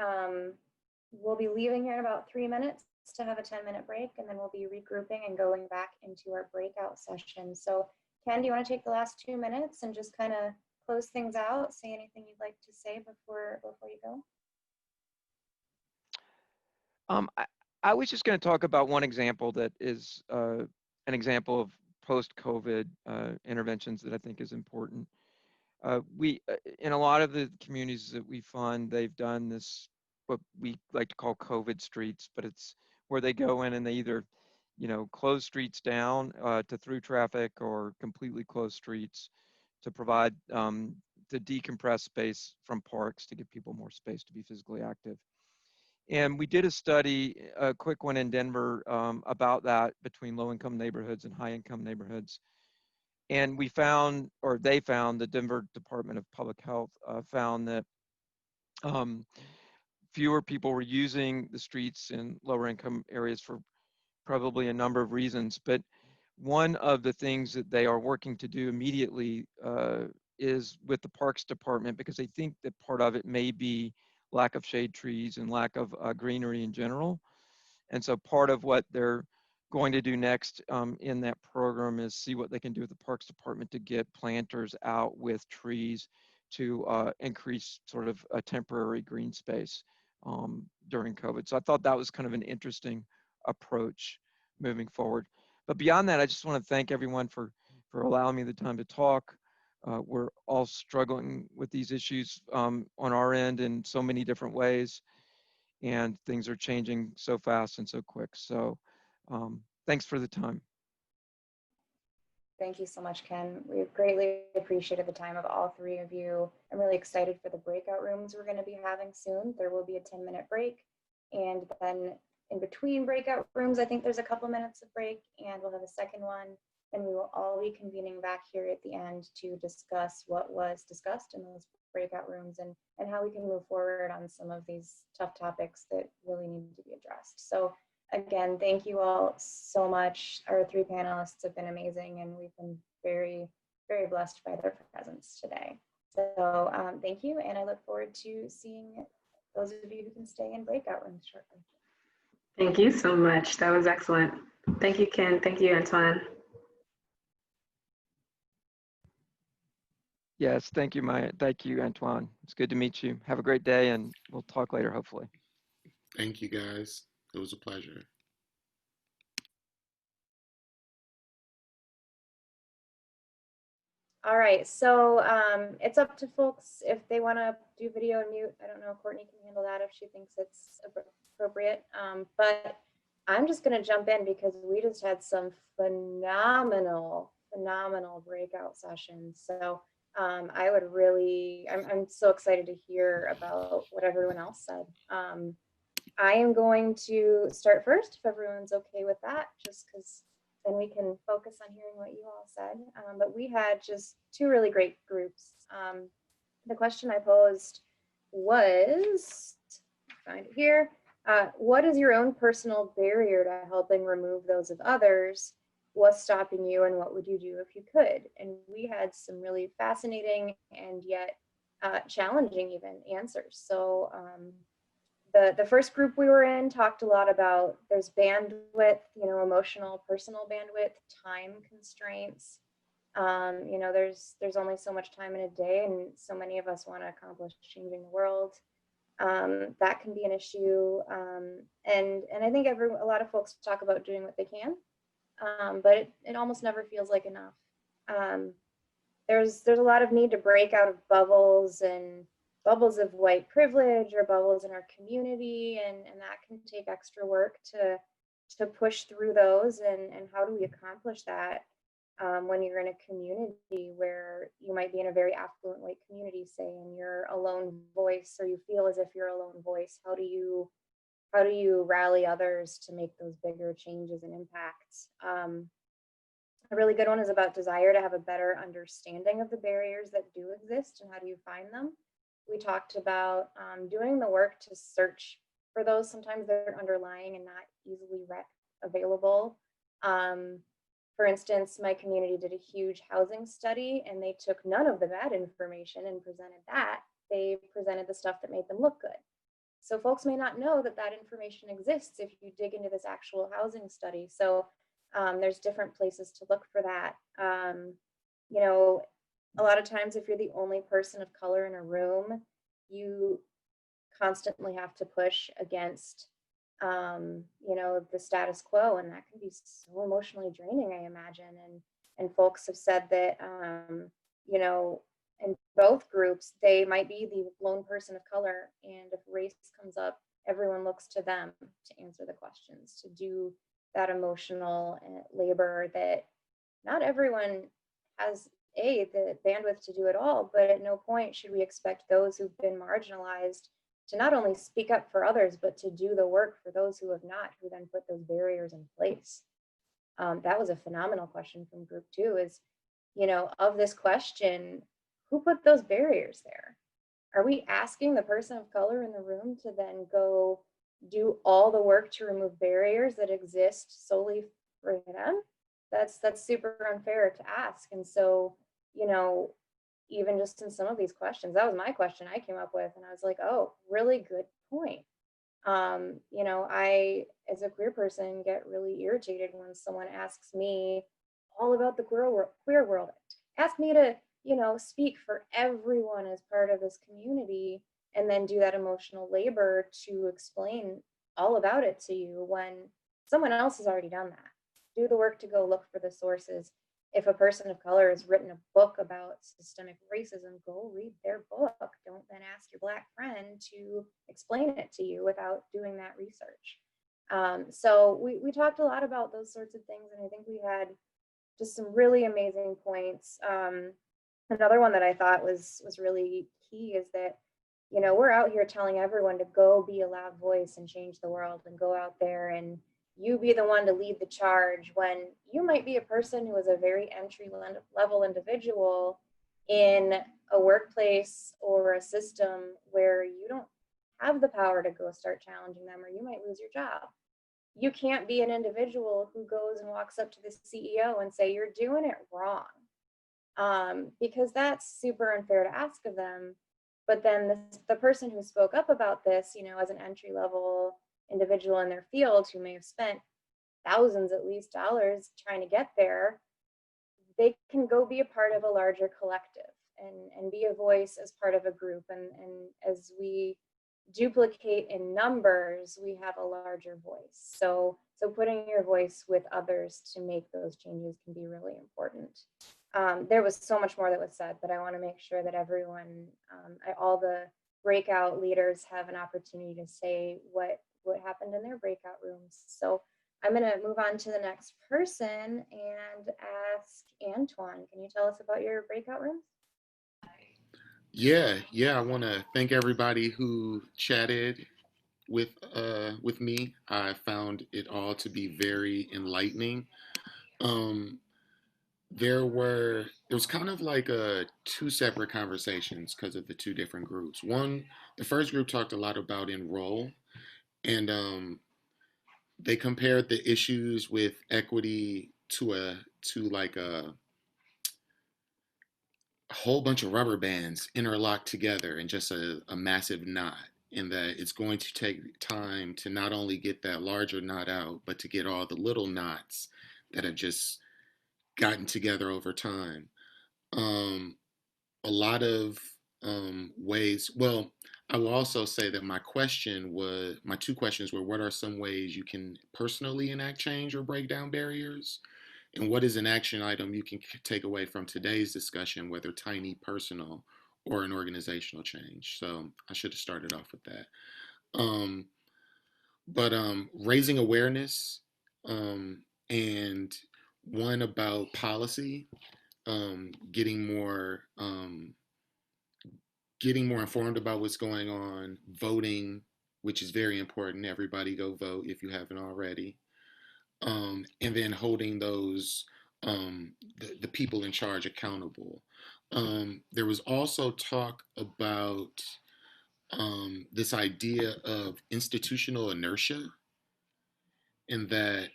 we'll be leaving here in about 3 minutes to have a 10-minute break, and then we'll be regrouping and going back into our breakout session. So Ken, do you want to take the last 2 minutes and just kind of close things out, say anything you'd like to say before you go? I was just going to talk about one example that is an example of post-COVID interventions that I think is important. We, in a lot of the communities that we fund, they've done this, what we like to call COVID streets, but it's where they go in and they either, close streets down to through traffic or completely close streets to provide, to decompress space from parks to give people more space to be physically active. And we did a study, a quick one in Denver, about that between low-income neighborhoods and high-income neighborhoods. And we found, or they found, the Denver Department of Public Health found that fewer people were using the streets in lower-income areas for probably a number of reasons. But one of the things that they are working to do immediately is with the Parks Department, because they think that part of it may be lack of shade trees and lack of greenery in general. And so part of what they're going to do next in that program is see what they can do with the Parks Department to get planters out with trees to increase sort of a temporary green space during COVID. So I thought that was kind of an interesting approach moving forward. But beyond that, I just want to thank everyone for allowing me the time to talk. We're all struggling with these issues on our end in so many different ways, and things are changing so fast and so quick. So thanks for the time. Thank you so much, Ken. We've greatly appreciated the time of all three of you. I'm really excited for the breakout rooms we're going to be having soon. There will be a 10-minute break, and then in between breakout rooms, I think there's a couple minutes of break, and we'll have a second one. And we will all be convening back here at the end to discuss what was discussed in those breakout rooms and how we can move forward on some of these tough topics that really need to be addressed. So again, thank you all so much. Our three panelists have been amazing, and we've been very, very blessed by their presence today. So thank you, and I look forward to seeing those of you who can stay in breakout rooms shortly. Thank you so much. That was excellent. Thank you, Ken. Thank you, Antoine. Yes, thank you, Maya. Thank you, Antoine. It's good to meet you. Have a great day, and we'll talk later, hopefully. Thank you, guys. It was a pleasure. All right, so it's up to folks if they want to do video and mute. I don't know if Courtney can handle that if she thinks it's appropriate, but I'm just going to jump in because we just had some phenomenal breakout sessions. So I would really, I'm so excited to hear about what everyone else said. I am going to start first, if everyone's okay with that, just because then we can focus on hearing what you all said. But we had just two really great groups. The question I posed was, find it here, what is your own personal barrier to helping remove those of others? What's stopping you, and what would you do if you could? And we had some really fascinating and yet challenging even answers. So the first group we were in talked a lot about there's bandwidth, emotional, personal bandwidth, time constraints. There's only so much time in a day, and so many of us want to accomplish changing the world. That can be an issue, and I think a lot of folks talk about doing what they can, but it almost never feels like enough. There's a lot of need to break out of bubbles and bubbles of white privilege or bubbles in our community, and that can take extra work to push through those. And how do we accomplish that when you're in a community where you might be in a very affluent white community, say, and you're a lone voice, or you feel as if you're a lone voice? How do you rally others to make those bigger changes and impacts? A really good one is about desire to have a better understanding of the barriers that do exist, and how do you find them? We talked about doing the work to search for those. Sometimes they're underlying and not easily available. For instance, my community did a huge housing study and they took none of the bad information and presented that. They presented the stuff that made them look good. So folks may not know that that information exists if you dig into this actual housing study. So there's different places to look for that. You know, a lot of times if you're the only person of color in a room, you constantly have to push against you know, the status quo, and that can be so emotionally draining, I imagine. And folks have said that you know, in both groups, they might be the lone person of color, and if race comes up, everyone looks to them to answer the questions, to do that emotional labor that not everyone has the bandwidth to do it all, but at no point should we expect those who've been marginalized to not only speak up for others, but to do the work for those who have not, who then put those barriers in place. That was a phenomenal question from group 2 is, you know, of this question, who put those barriers there? Are we asking the person of color in the room to then go do all the work to remove barriers that exist solely for them? That's super unfair to ask. And so, you know, even just in some of these questions, that was my question I came up with, and I was like, oh, really good point. You know, I, as a queer person, get really irritated when someone asks me all about the queer world. Ask me to, you know, speak for everyone as part of this community, and then do that emotional labor to explain all about it to you when someone else has already done that. Do the work to go look for the sources. If a person of color has written a book about systemic racism, go read their book. Don't then ask your Black friend to explain it to you without doing that research. So we talked a lot about those sorts of things, and I think we had just some really amazing points. Another one that I thought was really key is that, you know, we're out here telling everyone to go be a loud voice and change the world, and go out there and you be the one to lead the charge, when you might be a person who is a very entry level individual in a workplace or a system where you don't have the power to go start challenging them, or you might lose your job. You can't be an individual who goes and walks up to the CEO and say, you're doing it wrong, because that's super unfair to ask of them. But then the person who spoke up about this, you know, as an entry level individual in their field who may have spent thousands at least dollars trying to get there, they can go be a part of a larger collective and be a voice as part of a group. And as we duplicate in numbers, we have a larger voice. So putting your voice with others to make those changes can be really important. There was so much more that was said, but I want to make sure that everyone, all the breakout leaders have an opportunity to say what happened in their breakout rooms. So I'm going to move on to the next person and ask Antoine, can you tell us about your breakout rooms? Yeah, I want to thank everybody who chatted with me. I found it all to be very enlightening. There was kind of like two separate conversations because of the two different groups. The first group talked a lot about enroll, and they compared the issues with equity to like a whole bunch of rubber bands interlocked together in just a massive knot, and that it's going to take time to not only get that larger knot out, but to get all the little knots that have just gotten together over time. A lot of ways. Well, I will also say that my two questions were: what are some ways you can personally enact change or break down barriers? And what is an action item you can take away from today's discussion, whether tiny, personal, or an organizational change? So I should have started off with that. But raising awareness, and one about policy, getting more informed about what's going on, voting, which is very important. Everybody go vote if you haven't already. And then holding those the people in charge accountable. There was also talk about this idea of institutional inertia, and that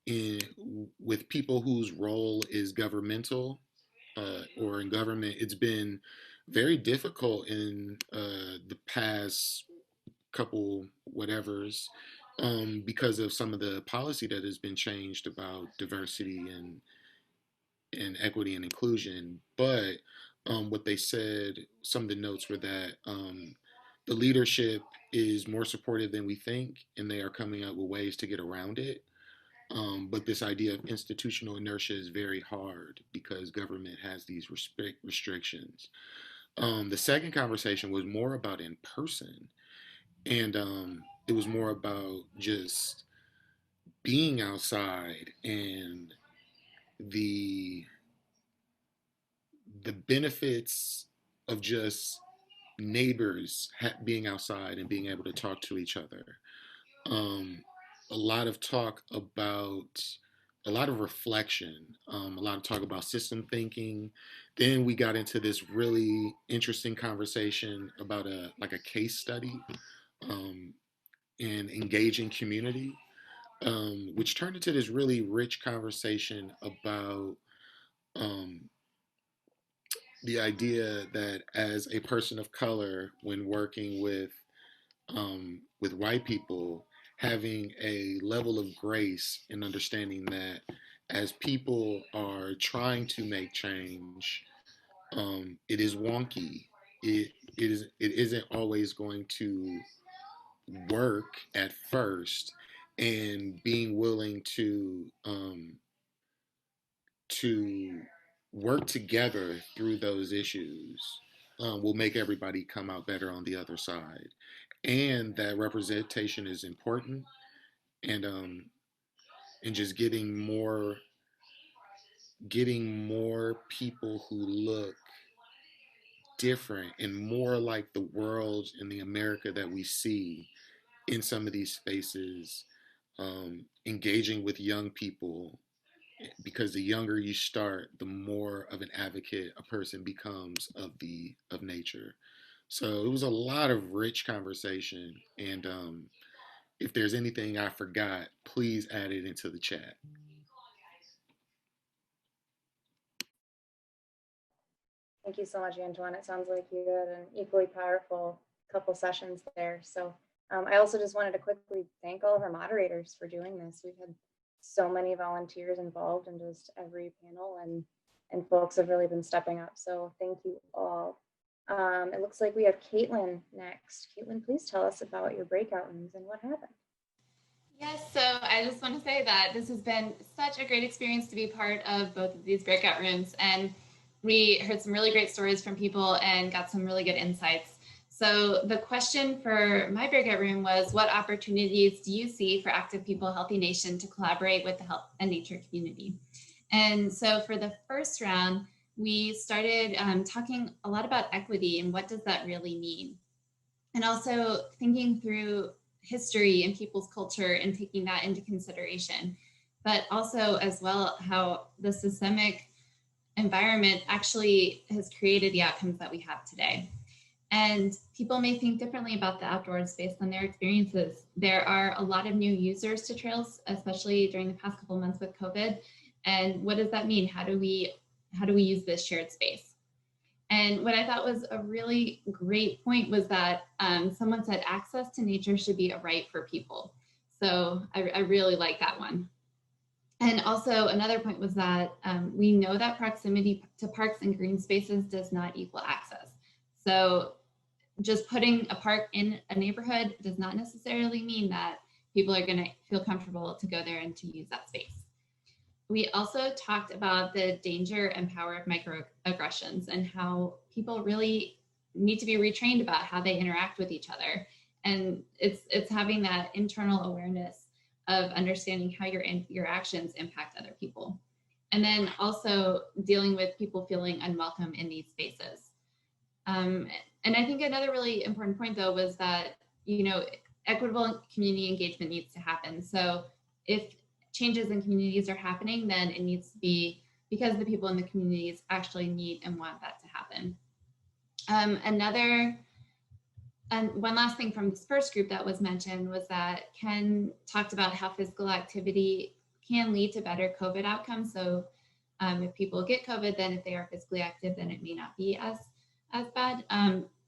with people whose role is governmental or in government, it's been very difficult in the past couple whatevers because of some of the policy that has been changed about diversity and equity and inclusion. But what they said, some of the notes were that the leadership is more supportive than we think, and they are coming up with ways to get around it. But this idea of institutional inertia is very hard because government has these restrictions. The second conversation was more about in person, and it was more about just being outside and the the benefits of just neighbors being outside and being able to talk to each other. Um, a lot of talk about a lot of reflection, a lot of talk about system thinking. Then we got into this really interesting conversation about a case study um, and engaging community, which turned into this really rich conversation about um, the idea that as a person of color, when working with white people, having a level of grace and understanding that as people are trying to make change, it is wonky. It isn't always going to work at first, and being willing to work together through those issues will make everybody come out better on the other side, and that representation is important, and just getting more people who look different and more like the world and the America that we see in some of these spaces, engaging with young people, because the younger you start, the more of an advocate a person becomes of nature. So it was a lot of rich conversation, and if there's anything I forgot, please add it into the chat. Thank you so much, Antoine. It sounds like you had an equally powerful couple sessions there. So I also just wanted to quickly thank all of our moderators for doing this. We've had so many volunteers involved in just every panel, and folks have really been stepping up. So thank you all. It looks like we have Caitlin next. Caitlin, please tell us about your breakout rooms and what happened. Yes, so I just want to say that this has been such a great experience to be part of both of these breakout rooms, and we heard some really great stories from people and got some really good insights. So the question for my breakout room was, what opportunities do you see for Active People Healthy Nation to collaborate with the health and nature community? And so for the first round, we started talking a lot about equity and what does that really mean? And also thinking through history and people's culture and taking that into consideration, but also as well how the systemic environment actually has created the outcomes that we have today. And people may think differently about the outdoors based on their experiences. There are a lot of new users to trails, especially during the past couple months with COVID. And what does that mean? How do we use this shared space? And what I thought was a really great point was that someone said access to nature should be a right for people. So I really like that one. And also another point was that we know that proximity to parks and green spaces does not equal access. So just putting a park in a neighborhood does not necessarily mean that people are going to feel comfortable to go there and to use that space. We also talked about the danger and power of microaggressions and how people really need to be retrained about how they interact with each other. And it's having that internal awareness of understanding how your actions impact other people. And then also dealing with people feeling unwelcome in these spaces. And I think another really important point though was that, equitable community engagement needs to happen. So if changes in communities are happening, then it needs to be because the people in the communities actually need and want that to happen. One last thing from this first group that was mentioned was that Ken talked about how physical activity can lead to better COVID outcomes. So if people get COVID, then if they are physically active, then it may not be as bad.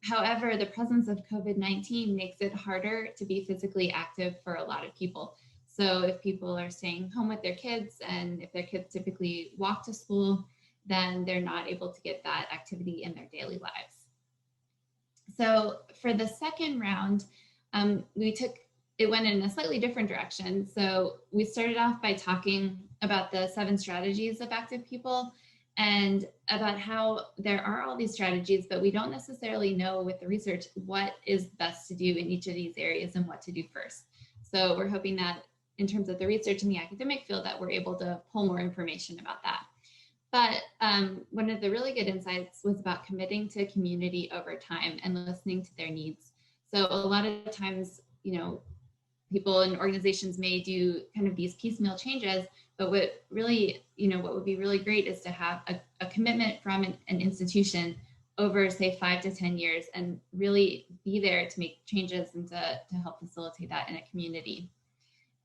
However, the presence of COVID-19 makes it harder to be physically active for a lot of people. So if people are staying home with their kids, and if their kids typically walk to school, then they're not able to get that activity in their daily lives. So for the second round, it went in a slightly different direction. So we started off by talking about the 7 strategies of active people and about how there are all these strategies, but we don't necessarily know with the research what is best to do in each of these areas and what to do first. So we're hoping that in terms of the research in the academic field that we're able to pull more information about that. But one of the really good insights was about committing to community over time and listening to their needs. So a lot of times, people and organizations may do kind of these piecemeal changes, but what really, what would be really great is to have a commitment from an institution over, say, 5 to 10 years and really be there to make changes and to help facilitate that in a community.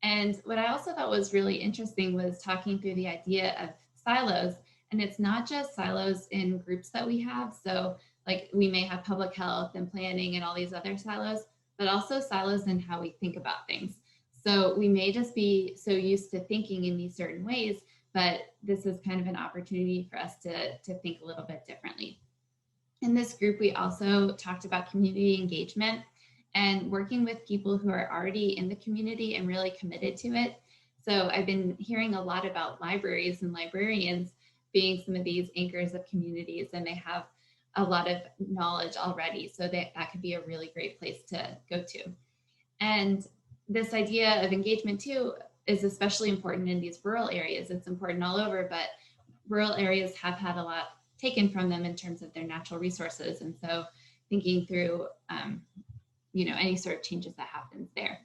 And what I also thought was really interesting was talking through the idea of silos. And it's not just silos in groups that we have. So like we may have public health and planning and all these other silos, but also silos in how we think about things. So we may just be so used to thinking in these certain ways, but this is kind of an opportunity for us to think a little bit differently. In this group, we also talked about community engagement and working with people who are already in the community and really committed to it. So I've been hearing a lot about libraries and librarians being some of these anchors of communities, and they have a lot of knowledge already. So that could be a really great place to go to. And this idea of engagement too is especially important in these rural areas. It's important all over, but rural areas have had a lot taken from them in terms of their natural resources. And so thinking through, any sort of changes that happens there.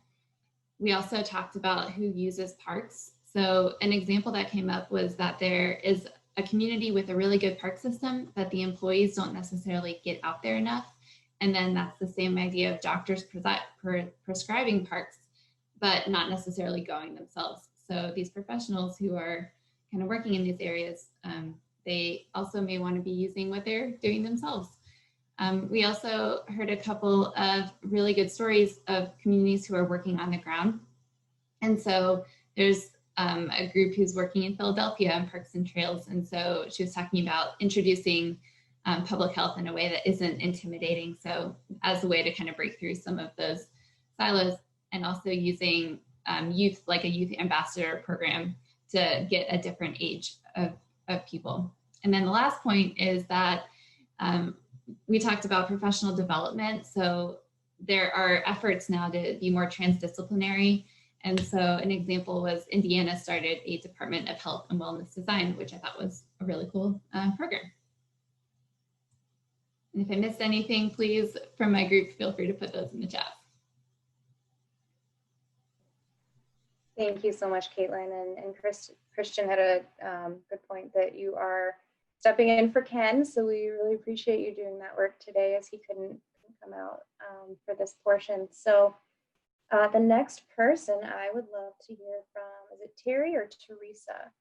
We also talked about who uses parks. So an example that came up was that there is a community with a really good park system, but the employees don't necessarily get out there enough. And then that's the same idea of doctors prescribing parks, but not necessarily going themselves. So these professionals who are kind of working in these areas, they also may want to be using what they're doing themselves. We also heard a couple of really good stories of communities who are working on the ground. And so there's a group who's working in Philadelphia on parks and trails. And so she was talking about introducing public health in a way that isn't intimidating. So as a way to kind of break through some of those silos, and also using youth, like a youth ambassador program to get a different age of people. And then the last point is that we talked about professional development. So there are efforts now to be more transdisciplinary. And so an example was Indiana started a Department of Health and Wellness Design, which I thought was a really cool program. And if I missed anything, please, from my group, feel free to put those in the chat. Thank you so much, Caitlin. And Christian had a good point that you are stepping in for Ken. So we really appreciate you doing that work today, as he couldn't come out for this portion. So the next person I would love to hear from, is it Terry or Teresa?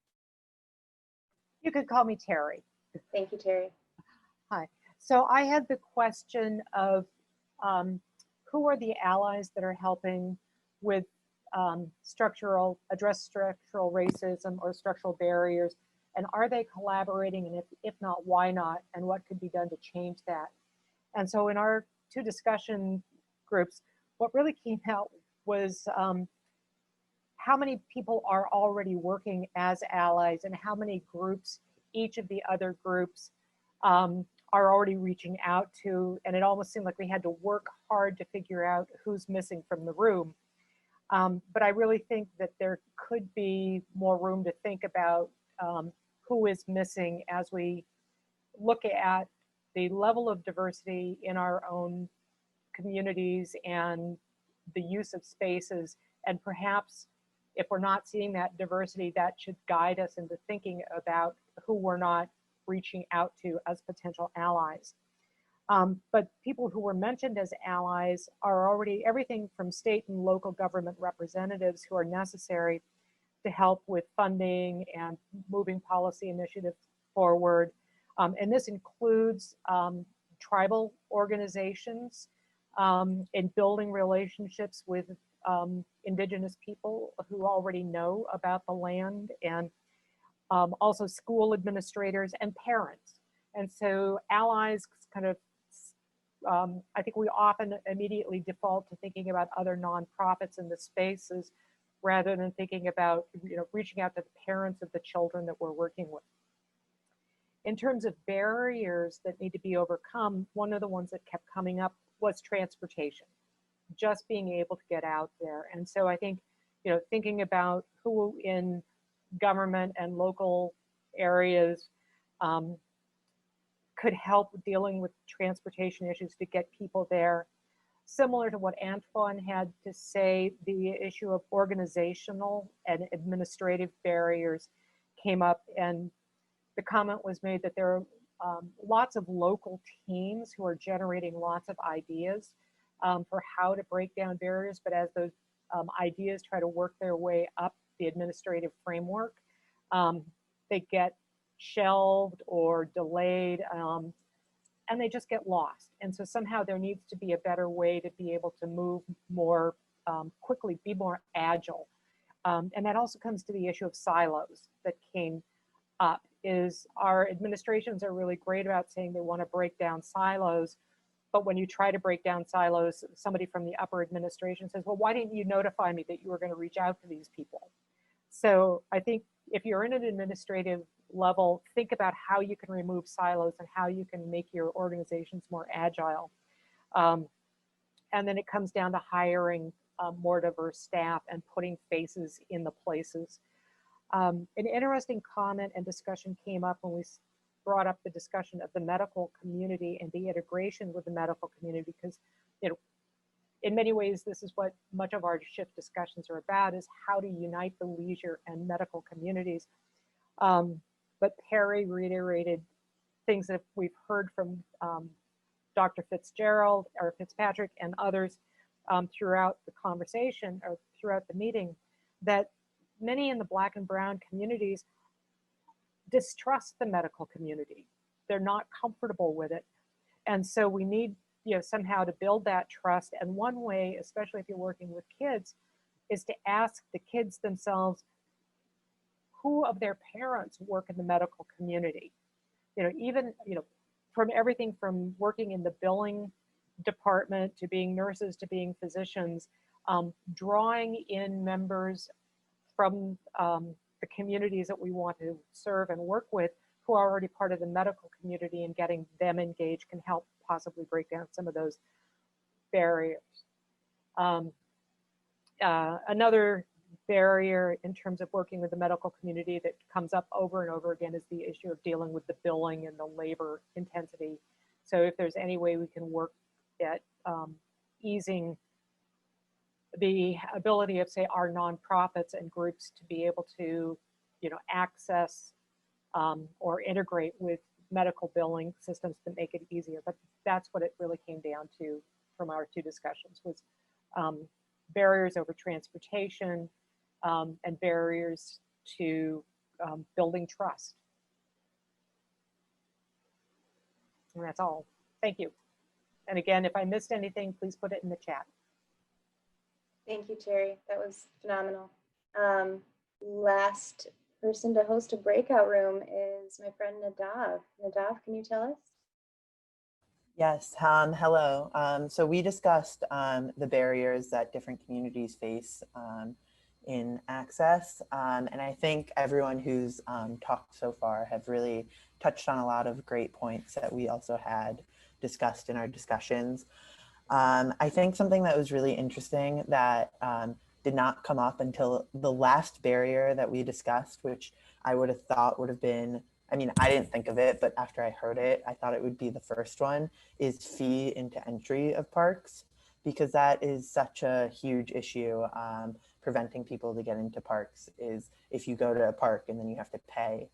You could call me Terry. Thank you, Terry. Hi. So I had the question of who are the allies that are helping with address structural racism or structural barriers, and are they collaborating, and if not, why not, and what could be done to change that? And so in our 2 discussion groups, what really came out was how many people are already working as allies, and how many groups each of the other groups are already reaching out to. And it almost seemed like we had to work hard to figure out who's missing from the room. But I really think that there could be more room to think about who is missing as we look at the level of diversity in our own communities and the use of spaces. And perhaps if we're not seeing that diversity, that should guide us into thinking about who we're not reaching out to as potential allies. But people who were mentioned as allies are already everything from state and local government representatives who are necessary. to help with funding and moving policy initiatives forward. And this includes tribal organizations in building relationships with indigenous people who already know about the land, and also school administrators and parents. And so allies kind of, I think we often immediately default to thinking about other nonprofits in the spaces rather than thinking about, reaching out to the parents of the children that we're working with. In terms of barriers that need to be overcome, one of the ones that kept coming up was transportation, just being able to get out there. And so I think, thinking about who in government and local areas could help dealing with transportation issues to get people there. Similar to what Antoine had to say, the issue of organizational and administrative barriers came up, and the comment was made that there are lots of local teams who are generating lots of ideas for how to break down barriers, but as those ideas try to work their way up the administrative framework, they get shelved or delayed, and they just get lost. And so somehow there needs to be a better way to be able to move more quickly, be more agile. And that also comes to the issue of silos that came up. Is our administrations are really great about saying they want to break down silos, but when you try to break down silos, somebody from the upper administration says, well, why didn't you notify me that you were going to reach out to these people? So I think if you're in an administrative level, think about how you can remove silos and how you can make your organizations more agile. And then it comes down to hiring more diverse staff and putting faces in the places. An interesting comment and discussion came up when we brought up the discussion of the medical community and the integration with the medical community, because in many ways, this is what much of our shift discussions are about, is how to unite the leisure and medical communities. But Perry reiterated things that we've heard from Dr. Fitzpatrick and others throughout the conversation or throughout the meeting, that many in the Black and brown communities distrust the medical community. They're not comfortable with it. And so we need somehow to build that trust. And one way, especially if you're working with kids, is to ask the kids themselves, who of their parents work in the medical community? Even from everything from working in the billing department to being nurses to being physicians, drawing in members from the communities that we want to serve and work with who are already part of the medical community, and getting them engaged can help possibly break down some of those barriers. Another barrier in terms of working with the medical community that comes up over and over again is the issue of dealing with the billing and the labor intensity. So if there's any way we can work at easing the ability of, say, our nonprofits and groups to be able to, access or integrate with medical billing systems to make it easier. But that's what it really came down to from our two discussions, was barriers over transportation and barriers to building trust. And that's all. Thank you. And again, if I missed anything, please put it in the chat. Thank you, Terry. That was phenomenal. Last person to host a breakout room is my friend Nadav. Nadav, can you tell us? Yes, hello. So we discussed the barriers that different communities face in access. And I think everyone who's talked so far have really touched on a lot of great points that we also had discussed in our discussions. I think something that was really interesting that did not come up until the last barrier that we discussed, which I would have thought would have been, I mean, I didn't think of it, but after I heard it, I thought it would be the first one, is fee into entry of parks, because that is such a huge issue. Preventing people to get into parks is if you go to a park and then you have to pay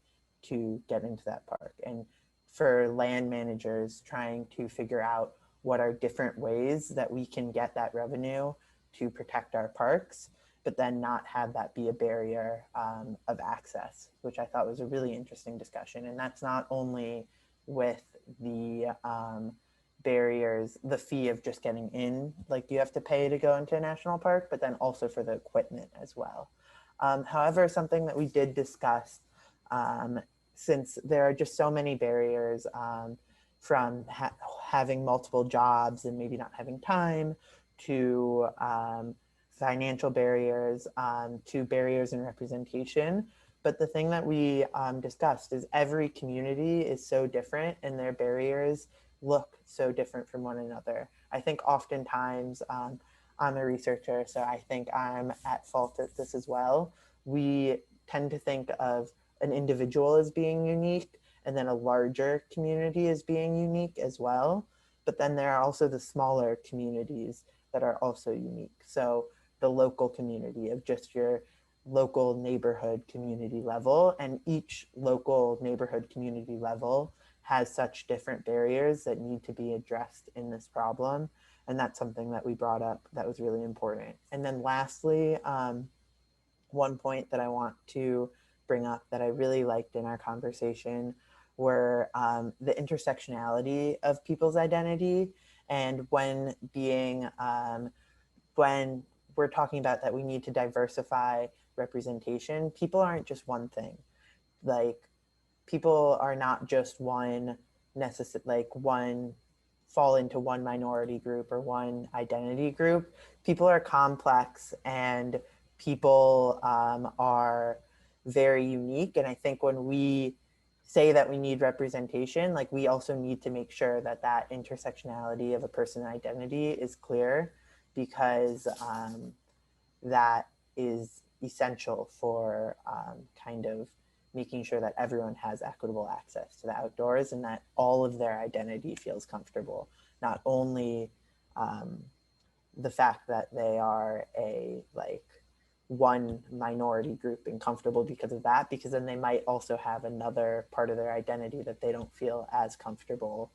to get into that park. And for land managers trying to figure out what are different ways that we can get that revenue to protect our parks but then not have that be a barrier of access, which I thought was a really interesting discussion. And that's not only with the barriers, the fee of just getting in, like you have to pay to go into a national park, but then also for the equipment as well. However, something that we did discuss, since there are just so many barriers from having multiple jobs and maybe not having time, to financial barriers, to barriers in representation. But the thing that we discussed is every community is so different and their barriers look so different from one another. I think oftentimes, I'm a researcher, so I think I'm at fault at this as well. We tend to think of an individual as being unique and then a larger community as being unique as well. But then there are also the smaller communities that are also unique. So the local community of just your local neighborhood community level, and each local neighborhood community level has such different barriers that need to be addressed in this problem. And that's something that we brought up that was really important. And then lastly, one point that I want to bring up that I really liked in our conversation were the intersectionality of people's identity. And when we're talking about that we need to diversify representation, people aren't just one thing. Like, people are not just one fall into one minority group or one identity group. People are complex and people are very unique. And I think when we say that we need representation, like, we also need to make sure that that intersectionality of a person's identity is clear, because that is essential for kind of making sure that everyone has equitable access to the outdoors and that all of their identity feels comfortable. Not only the fact that they are one minority group and comfortable because of that, because then they might also have another part of their identity that they don't feel as comfortable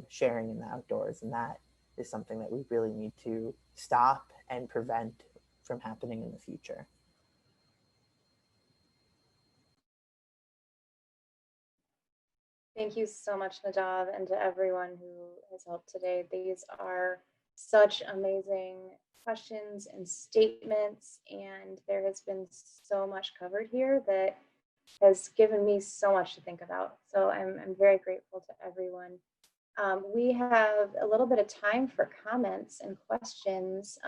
sharing in the outdoors. And that is something that we really need to stop and prevent from happening in the future. Thank you so much, Nadav, and to everyone who has helped today. These are such amazing questions and statements, and there has been so much covered here that has given me so much to think about. So I'm very grateful to everyone. We have a little bit of time for comments and questions.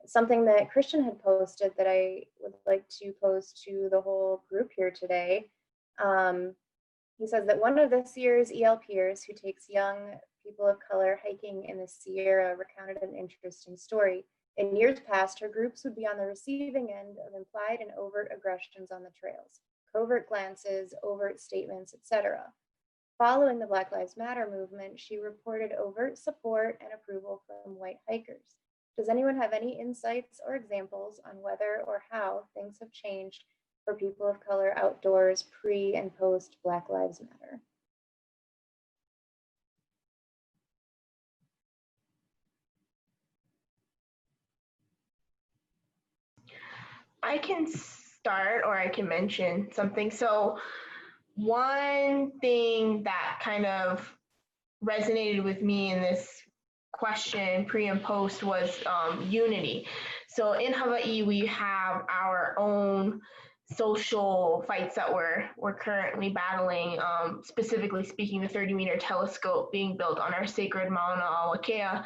Something that Christian had posted that I would like to pose to the whole group here today. He says that one of this year's EL peers who takes young people of color hiking in the Sierra recounted an interesting story. In years past, her groups would be on the receiving end of implied and overt aggressions on the trails, covert glances, overt statements, etc. Following the Black Lives Matter movement, she reported overt support and approval from white hikers. Does anyone have any insights or examples on whether or how things have changed for people of color outdoors pre and post Black Lives Matter? I can start, or I can mention something. So one thing that kind of resonated with me in this question pre and post was unity. So in Hawaii, we have our own social fights that we're currently battling, specifically speaking, the 30-meter telescope being built on our sacred Mauna Awakea.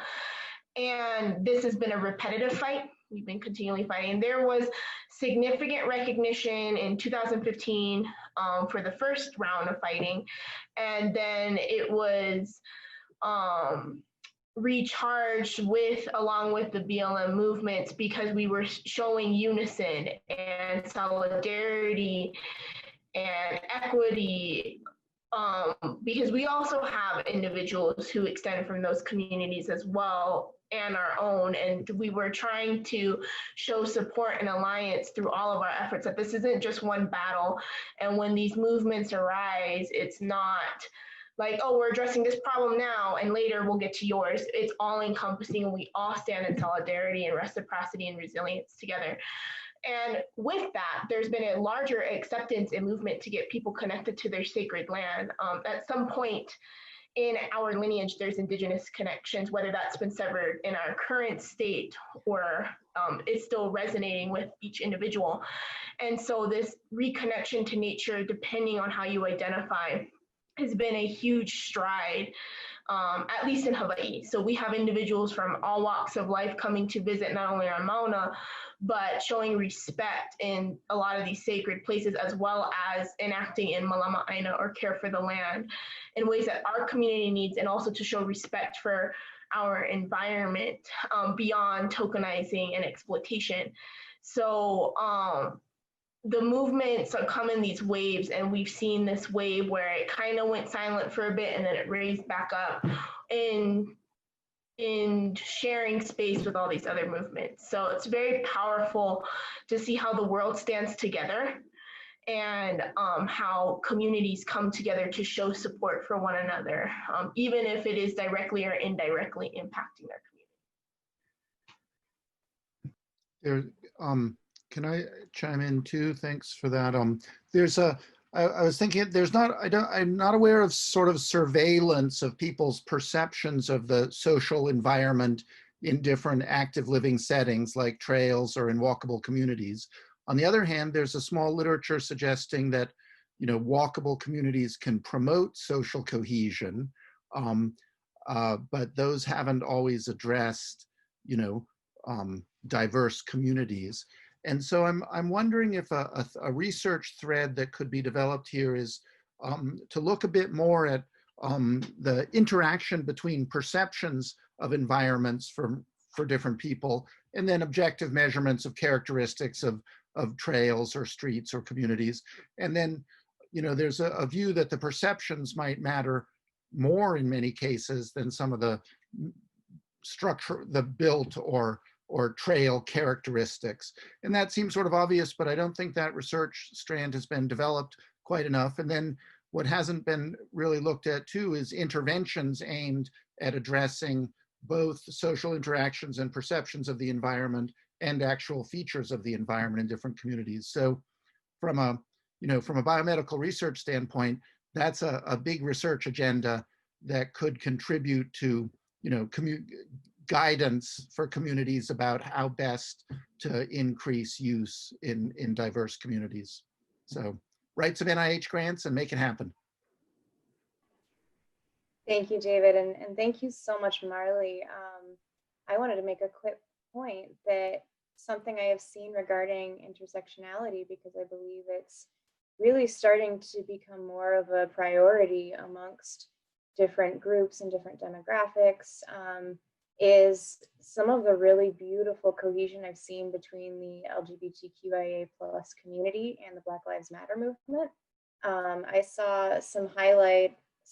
And this has been a repetitive fight. We've been continually fighting. There was significant recognition in 2015 for the first round of fighting. And then it was recharged along with the BLM movements, because we were showing unison and solidarity and equity, because we also have individuals who extend from those communities as well, and our own, and we were trying to show support and alliance through all of our efforts, that this isn't just one battle. And when these movements arise, it's not like, oh, we're addressing this problem now and later we'll get to yours. It's all encompassing, and we all stand in solidarity and reciprocity and resilience together. And with that, there's been a larger acceptance and movement to get people connected to their sacred land. At some point in our lineage, there's indigenous connections, whether that's been severed in our current state or is still resonating with each individual. And so this reconnection to nature, depending on how you identify, has been a huge stride, at least in Hawaii. So we have individuals from all walks of life coming to visit not only our mauna, but showing respect in a lot of these sacred places, as well as enacting in Malama Aina, or care for the land, in ways that our community needs, and also to show respect for our environment beyond tokenizing and exploitation. So the movements come in these waves, and we've seen this wave where it kind of went silent for a bit and then it raised back up in sharing space with all these other movements. So it's very powerful to see how the world stands together, and how communities come together to show support for one another, even if it is directly or indirectly impacting their community. Can I chime in too? Thanks for that. I was thinking I'm not aware of sort of surveillance of people's perceptions of the social environment in different active living settings like trails or in walkable communities. On the other hand, there's a small literature suggesting that, walkable communities can promote social cohesion, but those haven't always addressed, diverse communities. And so I'm wondering if a research thread that could be developed here is to look a bit more at the interaction between perceptions of environments for different people, and then objective measurements of characteristics of trails or streets or communities. And then, there's a view that the perceptions might matter more in many cases than some of the structure, the built or trail characteristics. And that seems sort of obvious, but I don't think that research strand has been developed quite enough. And then what hasn't been really looked at too is interventions aimed at addressing both social interactions and perceptions of the environment and actual features of the environment in different communities. So from a biomedical research standpoint, that's a big research agenda that could contribute to, guidance for communities about how best to increase use in diverse communities. So write some NIH grants and make it happen. Thank you, David, and thank you so much, Marley. I wanted to make a quick point that something I have seen regarding intersectionality, because I believe it's really starting to become more of a priority amongst different groups and different demographics, is some of the really beautiful cohesion I've seen between the LGBTQIA+ community and the Black Lives Matter movement. I saw some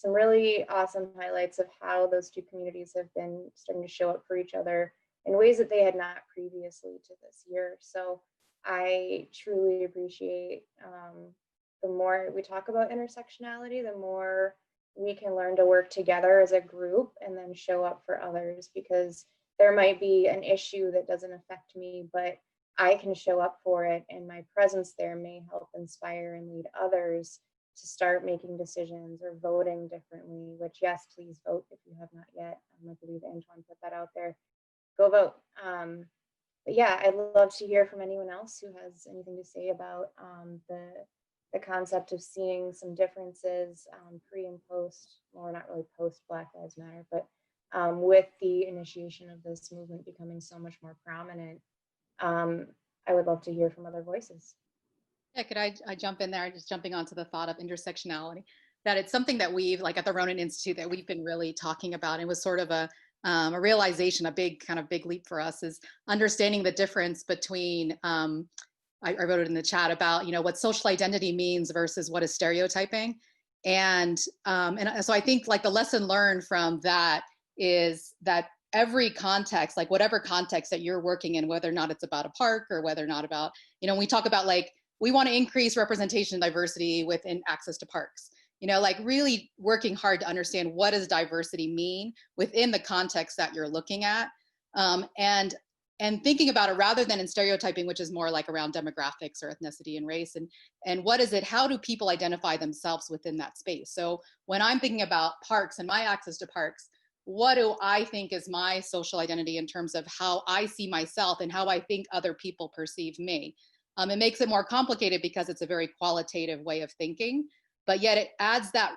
really awesome highlights of how those two communities have been starting to show up for each other in ways that they had not previously to this year. So I truly appreciate the more we talk about intersectionality, the more we can learn to work together as a group and then show up for others, because there might be an issue that doesn't affect me, but I can show up for it, and my presence there may help inspire and lead others to start making decisions or voting differently, which, yes, please vote if you have not yet. I believe Antoine put that out there. Go vote. But yeah, I'd love to hear from anyone else who has anything to say about the concept of seeing some differences pre and post, or not really post Black Lives Matter, but with the initiation of this movement becoming so much more prominent. I would love to hear from other voices. Yeah, could I jump in there, just jumping onto the thought of intersectionality, that it's something that we've, like at the Ronan Institute, that we've been really talking about. It was sort of a realization, a big leap for us, is understanding the difference between, I wrote it in the chat about, what social identity means versus what is stereotyping. And so I think like the lesson learned from that is that every context, like whatever context that you're working in, whether or not it's about a park or whether or not about, we talk about like, we want to increase representation and diversity within access to parks. you know, like really working hard to understand what does diversity mean within the context that you're looking at. And thinking about it rather than in stereotyping, which is more like around demographics or ethnicity and race, and what is it, how do people identify themselves within that space? So when I'm thinking about parks and my access to parks, what do I think is my social identity in terms of how I see myself and how I think other people perceive me? It makes it more complicated because it's a very qualitative way of thinking, but yet it adds that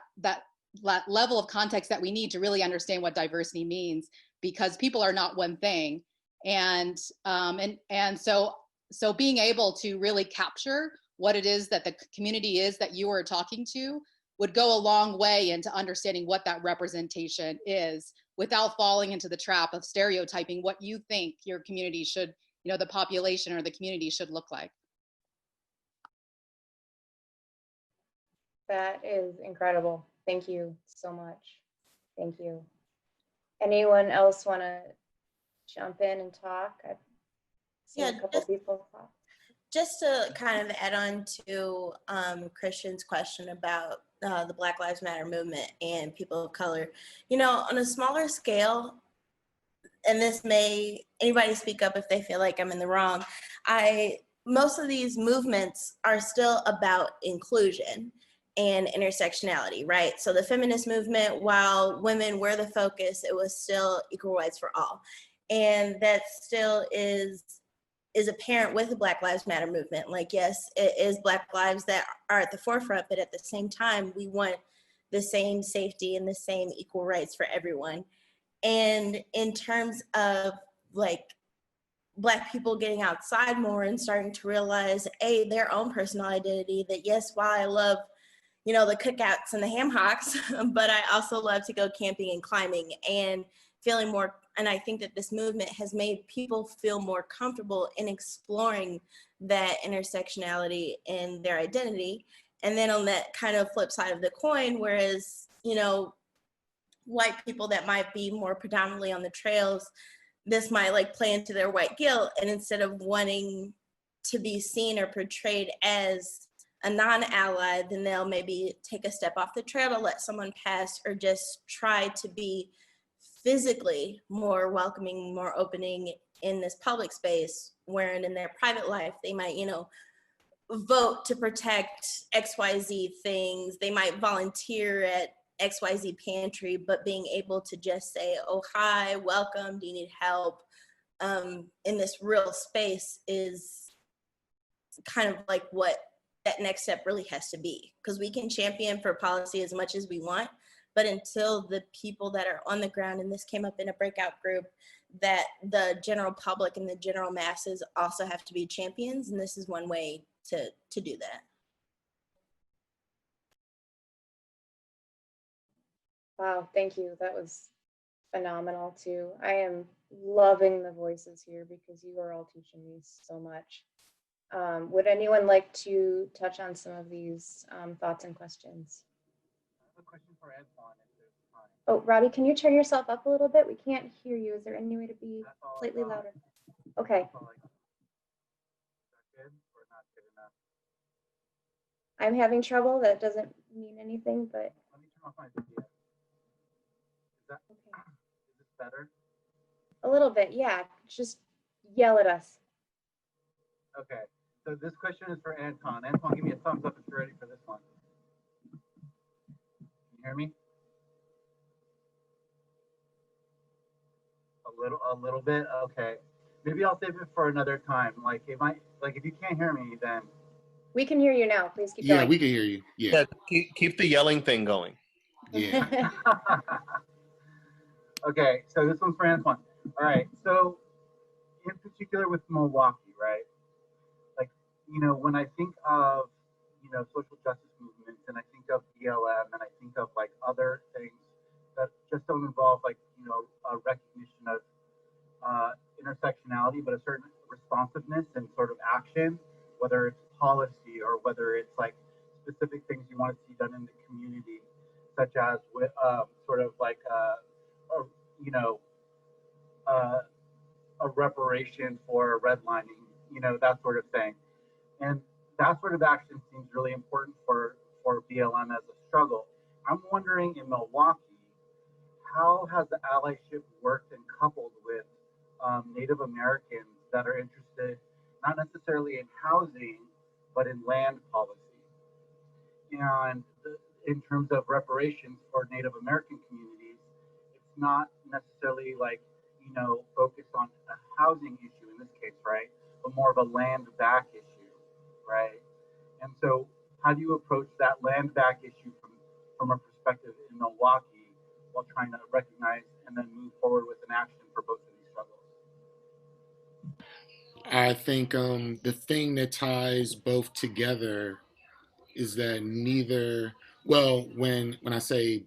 level of context that we need to really understand what diversity means, because people are not one thing. And so being able to really capture what it is that the community is that you are talking to would go a long way into understanding what that representation is, without falling into the trap of stereotyping what you think your community should, you know, the population or the community should look like. That is incredible. Thank you so much. Thank you. Anyone else want to jump in and talk? I've seen a couple people talk. Just to kind of add on to Christian's question about the Black Lives Matter movement and people of color, you know, on a smaller scale, and this may, anybody speak up if they feel like I'm in the wrong, most of these movements are still about inclusion and intersectionality, right? So the feminist movement, while women were the focus, it was still equal rights for all. And that still is apparent with the Black Lives Matter movement. Like, yes, it is Black lives that are at the forefront, but at the same time, we want the same safety and the same equal rights for everyone. And in terms of like Black people getting outside more and starting to realize, their own personal identity, that yes, while I love, you know, the cookouts and the ham hocks, but I also love to go camping and climbing and feeling more. And I think that this movement has made people feel more comfortable in exploring that intersectionality in their identity. And then on that kind of flip side of the coin, whereas, you know, white people that might be more predominantly on the trails, this might like play into their white guilt. And instead of wanting to be seen or portrayed as a non-ally, then they'll maybe take a step off the trail to let someone pass, or just try to be physically more welcoming, more opening in this public space, wherein in their private life, they might, you know, vote to protect XYZ things. They might volunteer at XYZ pantry, but being able to just say, oh, hi, welcome, do you need help? In this real space is kind of like what that next step really has to be. Because we can champion for policy as much as we want, but until the people that are on the ground, and this came up in a breakout group, that the general public and the general masses also have to be champions, and this is one way to do that. Wow, thank you. That was phenomenal too. I am loving the voices here because you are all teaching me so much. Would anyone like to touch on some of these thoughts and questions? I have a question for Antoine, if there's time. Oh, Robbie, can you turn yourself up a little bit? We can't hear you. Is there any way to be slightly louder? Okay. I'm having trouble. That doesn't mean anything, but. Let me turn off my video. Is this better? A little bit, yeah. Just yell at us. Okay. So this question is for Anton. Anton, give me a thumbs up if you're ready for this one. Can you hear me? A little bit. Okay. Maybe I'll save it for another time. Like if you can't hear me, then. We can hear you now. Please keep going. Yeah, we can hear you. Yeah. Keep the yelling thing going. Yeah. Okay, so this one's for Antoine. All right, so in particular with Milwaukee, right? Like, you know, when I think of, you know, social justice movements, and I think of BLM, and I think of like other things that just don't involve like, you know, a recognition of intersectionality, but a certain responsiveness and sort of action, whether it's policy or whether it's like specific things you want to see done in the community, such as with sort of like you know, a reparation for redlining, you know, that sort of thing. And that sort of action seems really important for for BLM as a struggle. I'm wondering in Milwaukee, how has the allyship worked and coupled with Native Americans that are interested not necessarily in housing, but in land policy? And in terms of reparations for Native American communities, it's not necessarily like, you know, focused on a housing issue in this case, right? But more of a land back issue, right? And so how do you approach that land back issue from a perspective in Milwaukee while trying to recognize and then move forward with an action for both of these struggles? I think the thing that ties both together is that neither, well, when I say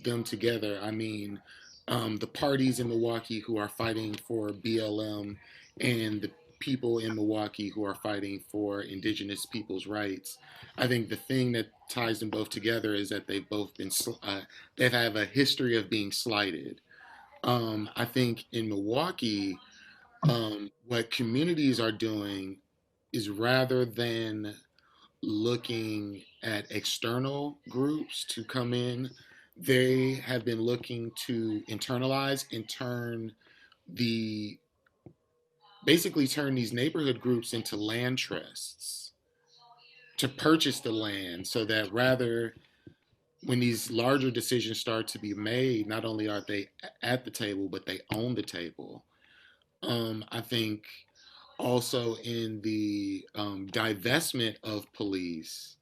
them together, I mean the parties in Milwaukee who are fighting for BLM and the people in Milwaukee who are fighting for indigenous people's rights. I think the thing that ties them both together is that they've both been, they have a history of being slighted. I think in Milwaukee, what communities are doing is rather than looking at external groups to come in, they have been looking to internalize and basically turn these neighborhood groups into land trusts to purchase the land, so that rather when these larger decisions start to be made, not only are they at the table, but they own the table. I think also in the divestment of police,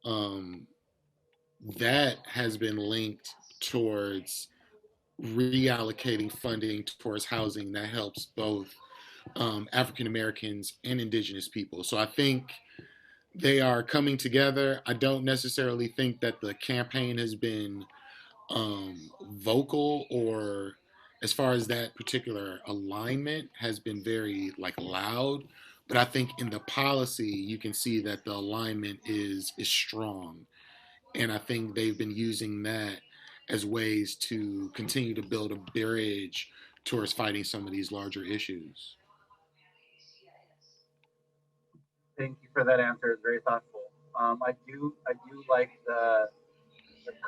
that has been linked towards reallocating funding towards housing that helps both African Americans and indigenous people. So I think they are coming together. I don't necessarily think that the campaign has been vocal, or as far as that particular alignment has been very like loud, but I think in the policy you can see that the alignment is strong, and I think they've been using that as ways to continue to build a bridge towards fighting some of these larger issues. Thank you for that answer. It's very thoughtful. I do like the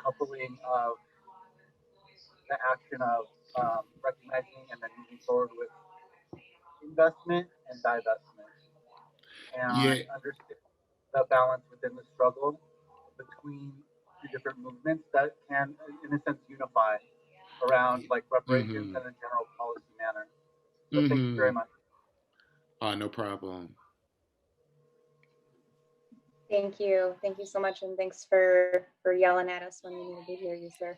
coupling of the action of recognizing and then moving forward with investment and divestment, and understand the balance within the struggle between two different movements that can, in a sense, unify around like reparations and a general policy manner. So thank you very much. No problem. Thank you. Thank you so much. And thanks for yelling at us when we needed to hear you, sir.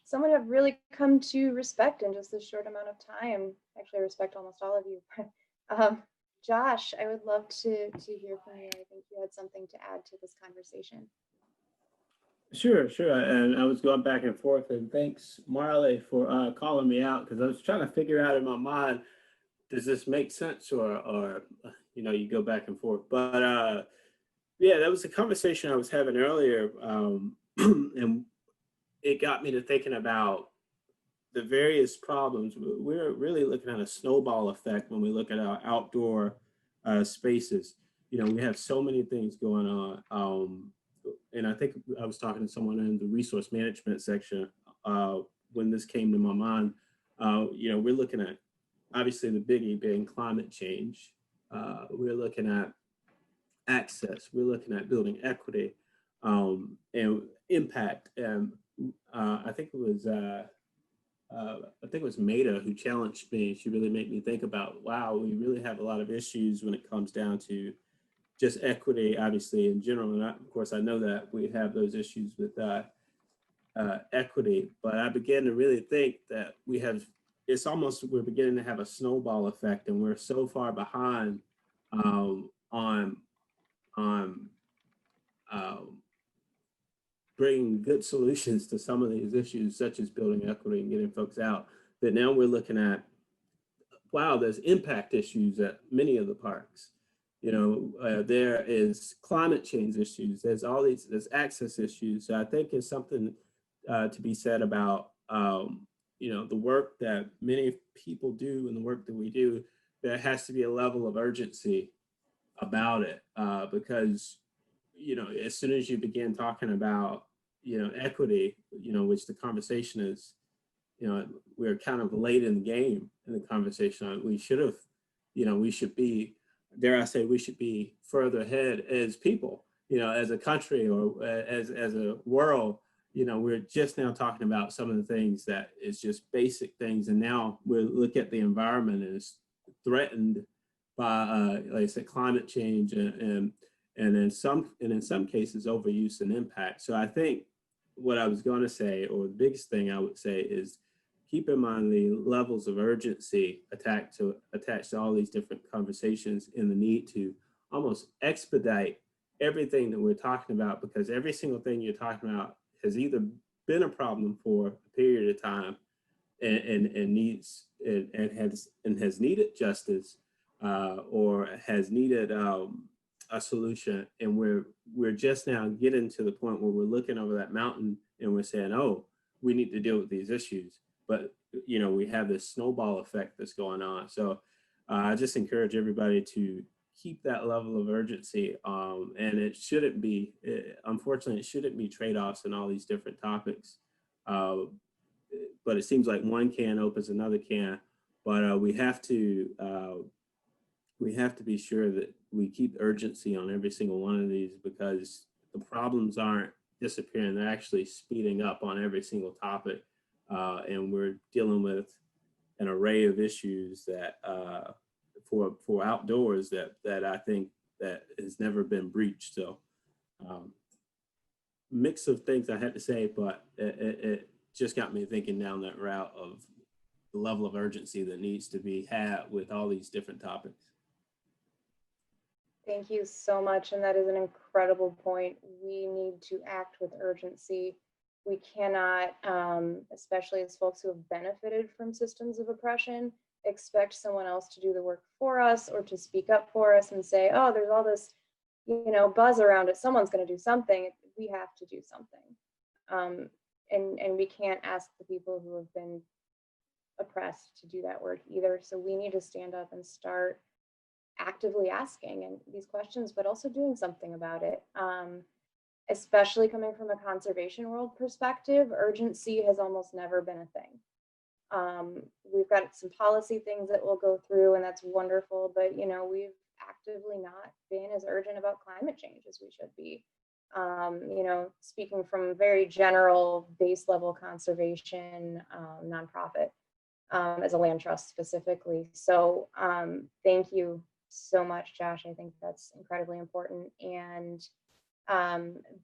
Someone I've really come to respect in just this short amount of time. Actually, I respect almost all of you. Josh, I would love to hear from you. I think you had something to add to this conversation. Sure. And I was going back and forth, and thanks, Marley, for calling me out, because I was trying to figure out in my mind, does this make sense, or you know, you go back and forth. But yeah, that was a conversation I was having earlier, and it got me to thinking about the various problems. We're really looking at a snowball effect when we look at our outdoor spaces. You know, we have so many things going on. And I think I was talking to someone in the resource management section when this came to my mind. You know, we're looking at, obviously, the biggie being climate change. We're looking at access. We're looking at building equity and impact. And I think it was Maida who challenged me. She really made me think about, wow, we really have a lot of issues when it comes down to just equity, obviously, in general. And of course, I know that we have those issues with equity, but I began to really think that it's almost, we're beginning to have a snowball effect, and we're so far behind on bringing good solutions to some of these issues, such as building equity and getting folks out, that now we're looking at, wow, there's impact issues at many of the parks. You know, there is climate change issues. There's access issues. So I think it's something to be said about, you know, the work that many people do and the work that we do. There has to be a level of urgency about it, because, you know, as soon as you begin talking about, you know, equity, you know, which the conversation is, you know, we're kind of late in the game in the conversation. We should have, you know, we should be, dare I say, we should be further ahead as people, you know, as a country or as a world. You know, we're just now talking about some of the things that is just basic things. And now we look at the environment as threatened by, like I said, climate change and in some cases, overuse and impact. So I think what I was going to say, or the biggest thing I would say, is keep in mind the levels of urgency attached to all these different conversations and the need to almost expedite everything that we're talking about, because every single thing you're talking about has either been a problem for a period of time and needs and has needed justice, or has needed a solution, and we're just now getting to the point where we're looking over that mountain and we're saying, oh, we need to deal with these issues. But you know, we have this snowball effect that's going on. So I just encourage everybody to keep that level of urgency, and it shouldn't be, unfortunately, it shouldn't be trade-offs in all these different topics. But it seems like one can opens another can. But we have to be sure that we keep urgency on every single one of these, because the problems aren't disappearing; they're actually speeding up on every single topic, and we're dealing with an array of issues that for outdoors that I think that has never been breached. So mix of things I had to say, but it just got me thinking down that route of the level of urgency that needs to be had with all these different topics. Thank you so much. And that is an incredible point. We need to act with urgency. We cannot, especially as folks who have benefited from systems of oppression, expect someone else to do the work for us or to speak up for us and say, oh, there's all this, you know, buzz around it. Someone's going to do something. We have to do something. And we can't ask the people who have been oppressed to do that work either. So we need to stand up and start actively asking and these questions, but also doing something about it. Especially coming from a conservation world perspective, urgency has almost never been a thing. We've got some policy things that we'll go through, and that's wonderful, but you know, we've actively not been as urgent about climate change as we should be. You know, speaking from very general base level conservation nonprofit, as a land trust specifically. So thank you so much, Josh. I think that's incredibly important. And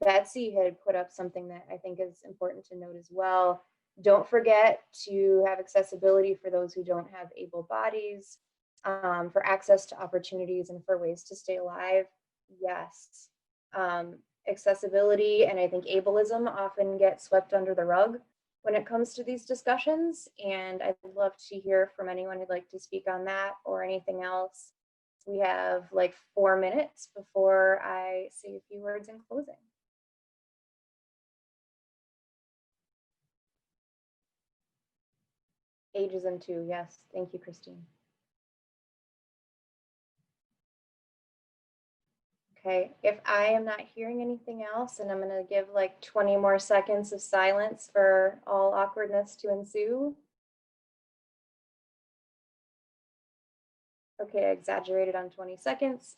Betsy had put up something that I think is important to note as well. Don't forget to have accessibility for those who don't have able bodies, for access to opportunities and for ways to stay alive. Yes. Accessibility and I think ableism often get swept under the rug when it comes to these discussions. And I'd love to hear from anyone who'd like to speak on that or anything else. We have like 4 minutes before I say a few words in closing. Ageism too, yes. Thank you, Christine. Okay, if I am not hearing anything else, and I'm gonna give like 20 more seconds of silence for all awkwardness to ensue. Okay, I exaggerated on 20 seconds.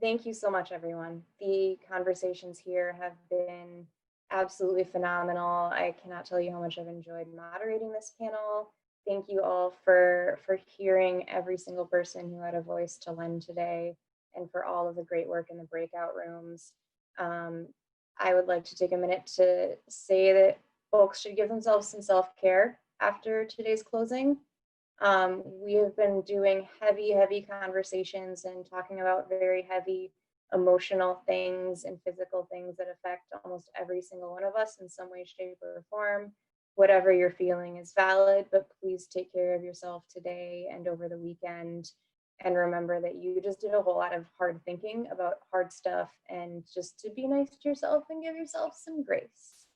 Thank you so much, everyone. The conversations here have been absolutely phenomenal. I cannot tell you how much I've enjoyed moderating this panel. Thank you all for hearing every single person who had a voice to lend today, and for all of the great work in the breakout rooms. I would like to take a minute to say that folks should give themselves some self-care after today's closing. We have been doing heavy conversations and talking about very heavy emotional things and physical things that affect almost every single one of us in some way, shape, or form. Whatever you're feeling is valid, but please take care of yourself today and over the weekend. And remember that you just did a whole lot of hard thinking about hard stuff, and just to be nice to yourself and give yourself some grace.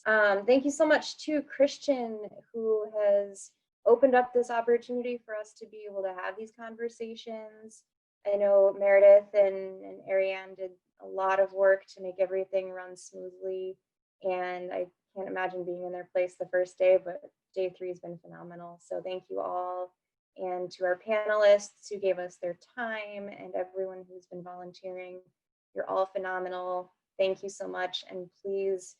Thank you so much to Christian, who has opened up this opportunity for us to be able to have these conversations. I know Meredith and Ariane did a lot of work to make everything run smoothly, and I can't imagine being in their place the first day, but day 3 has been phenomenal. So thank you all, and to our panelists who gave us their time, and everyone who's been volunteering. You're all phenomenal. Thank you so much, and please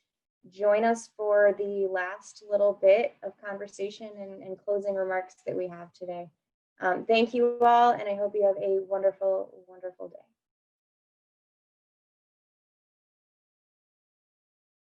join us for the last little bit of conversation and closing remarks that we have today. Thank you all, and I hope you have a wonderful, wonderful day.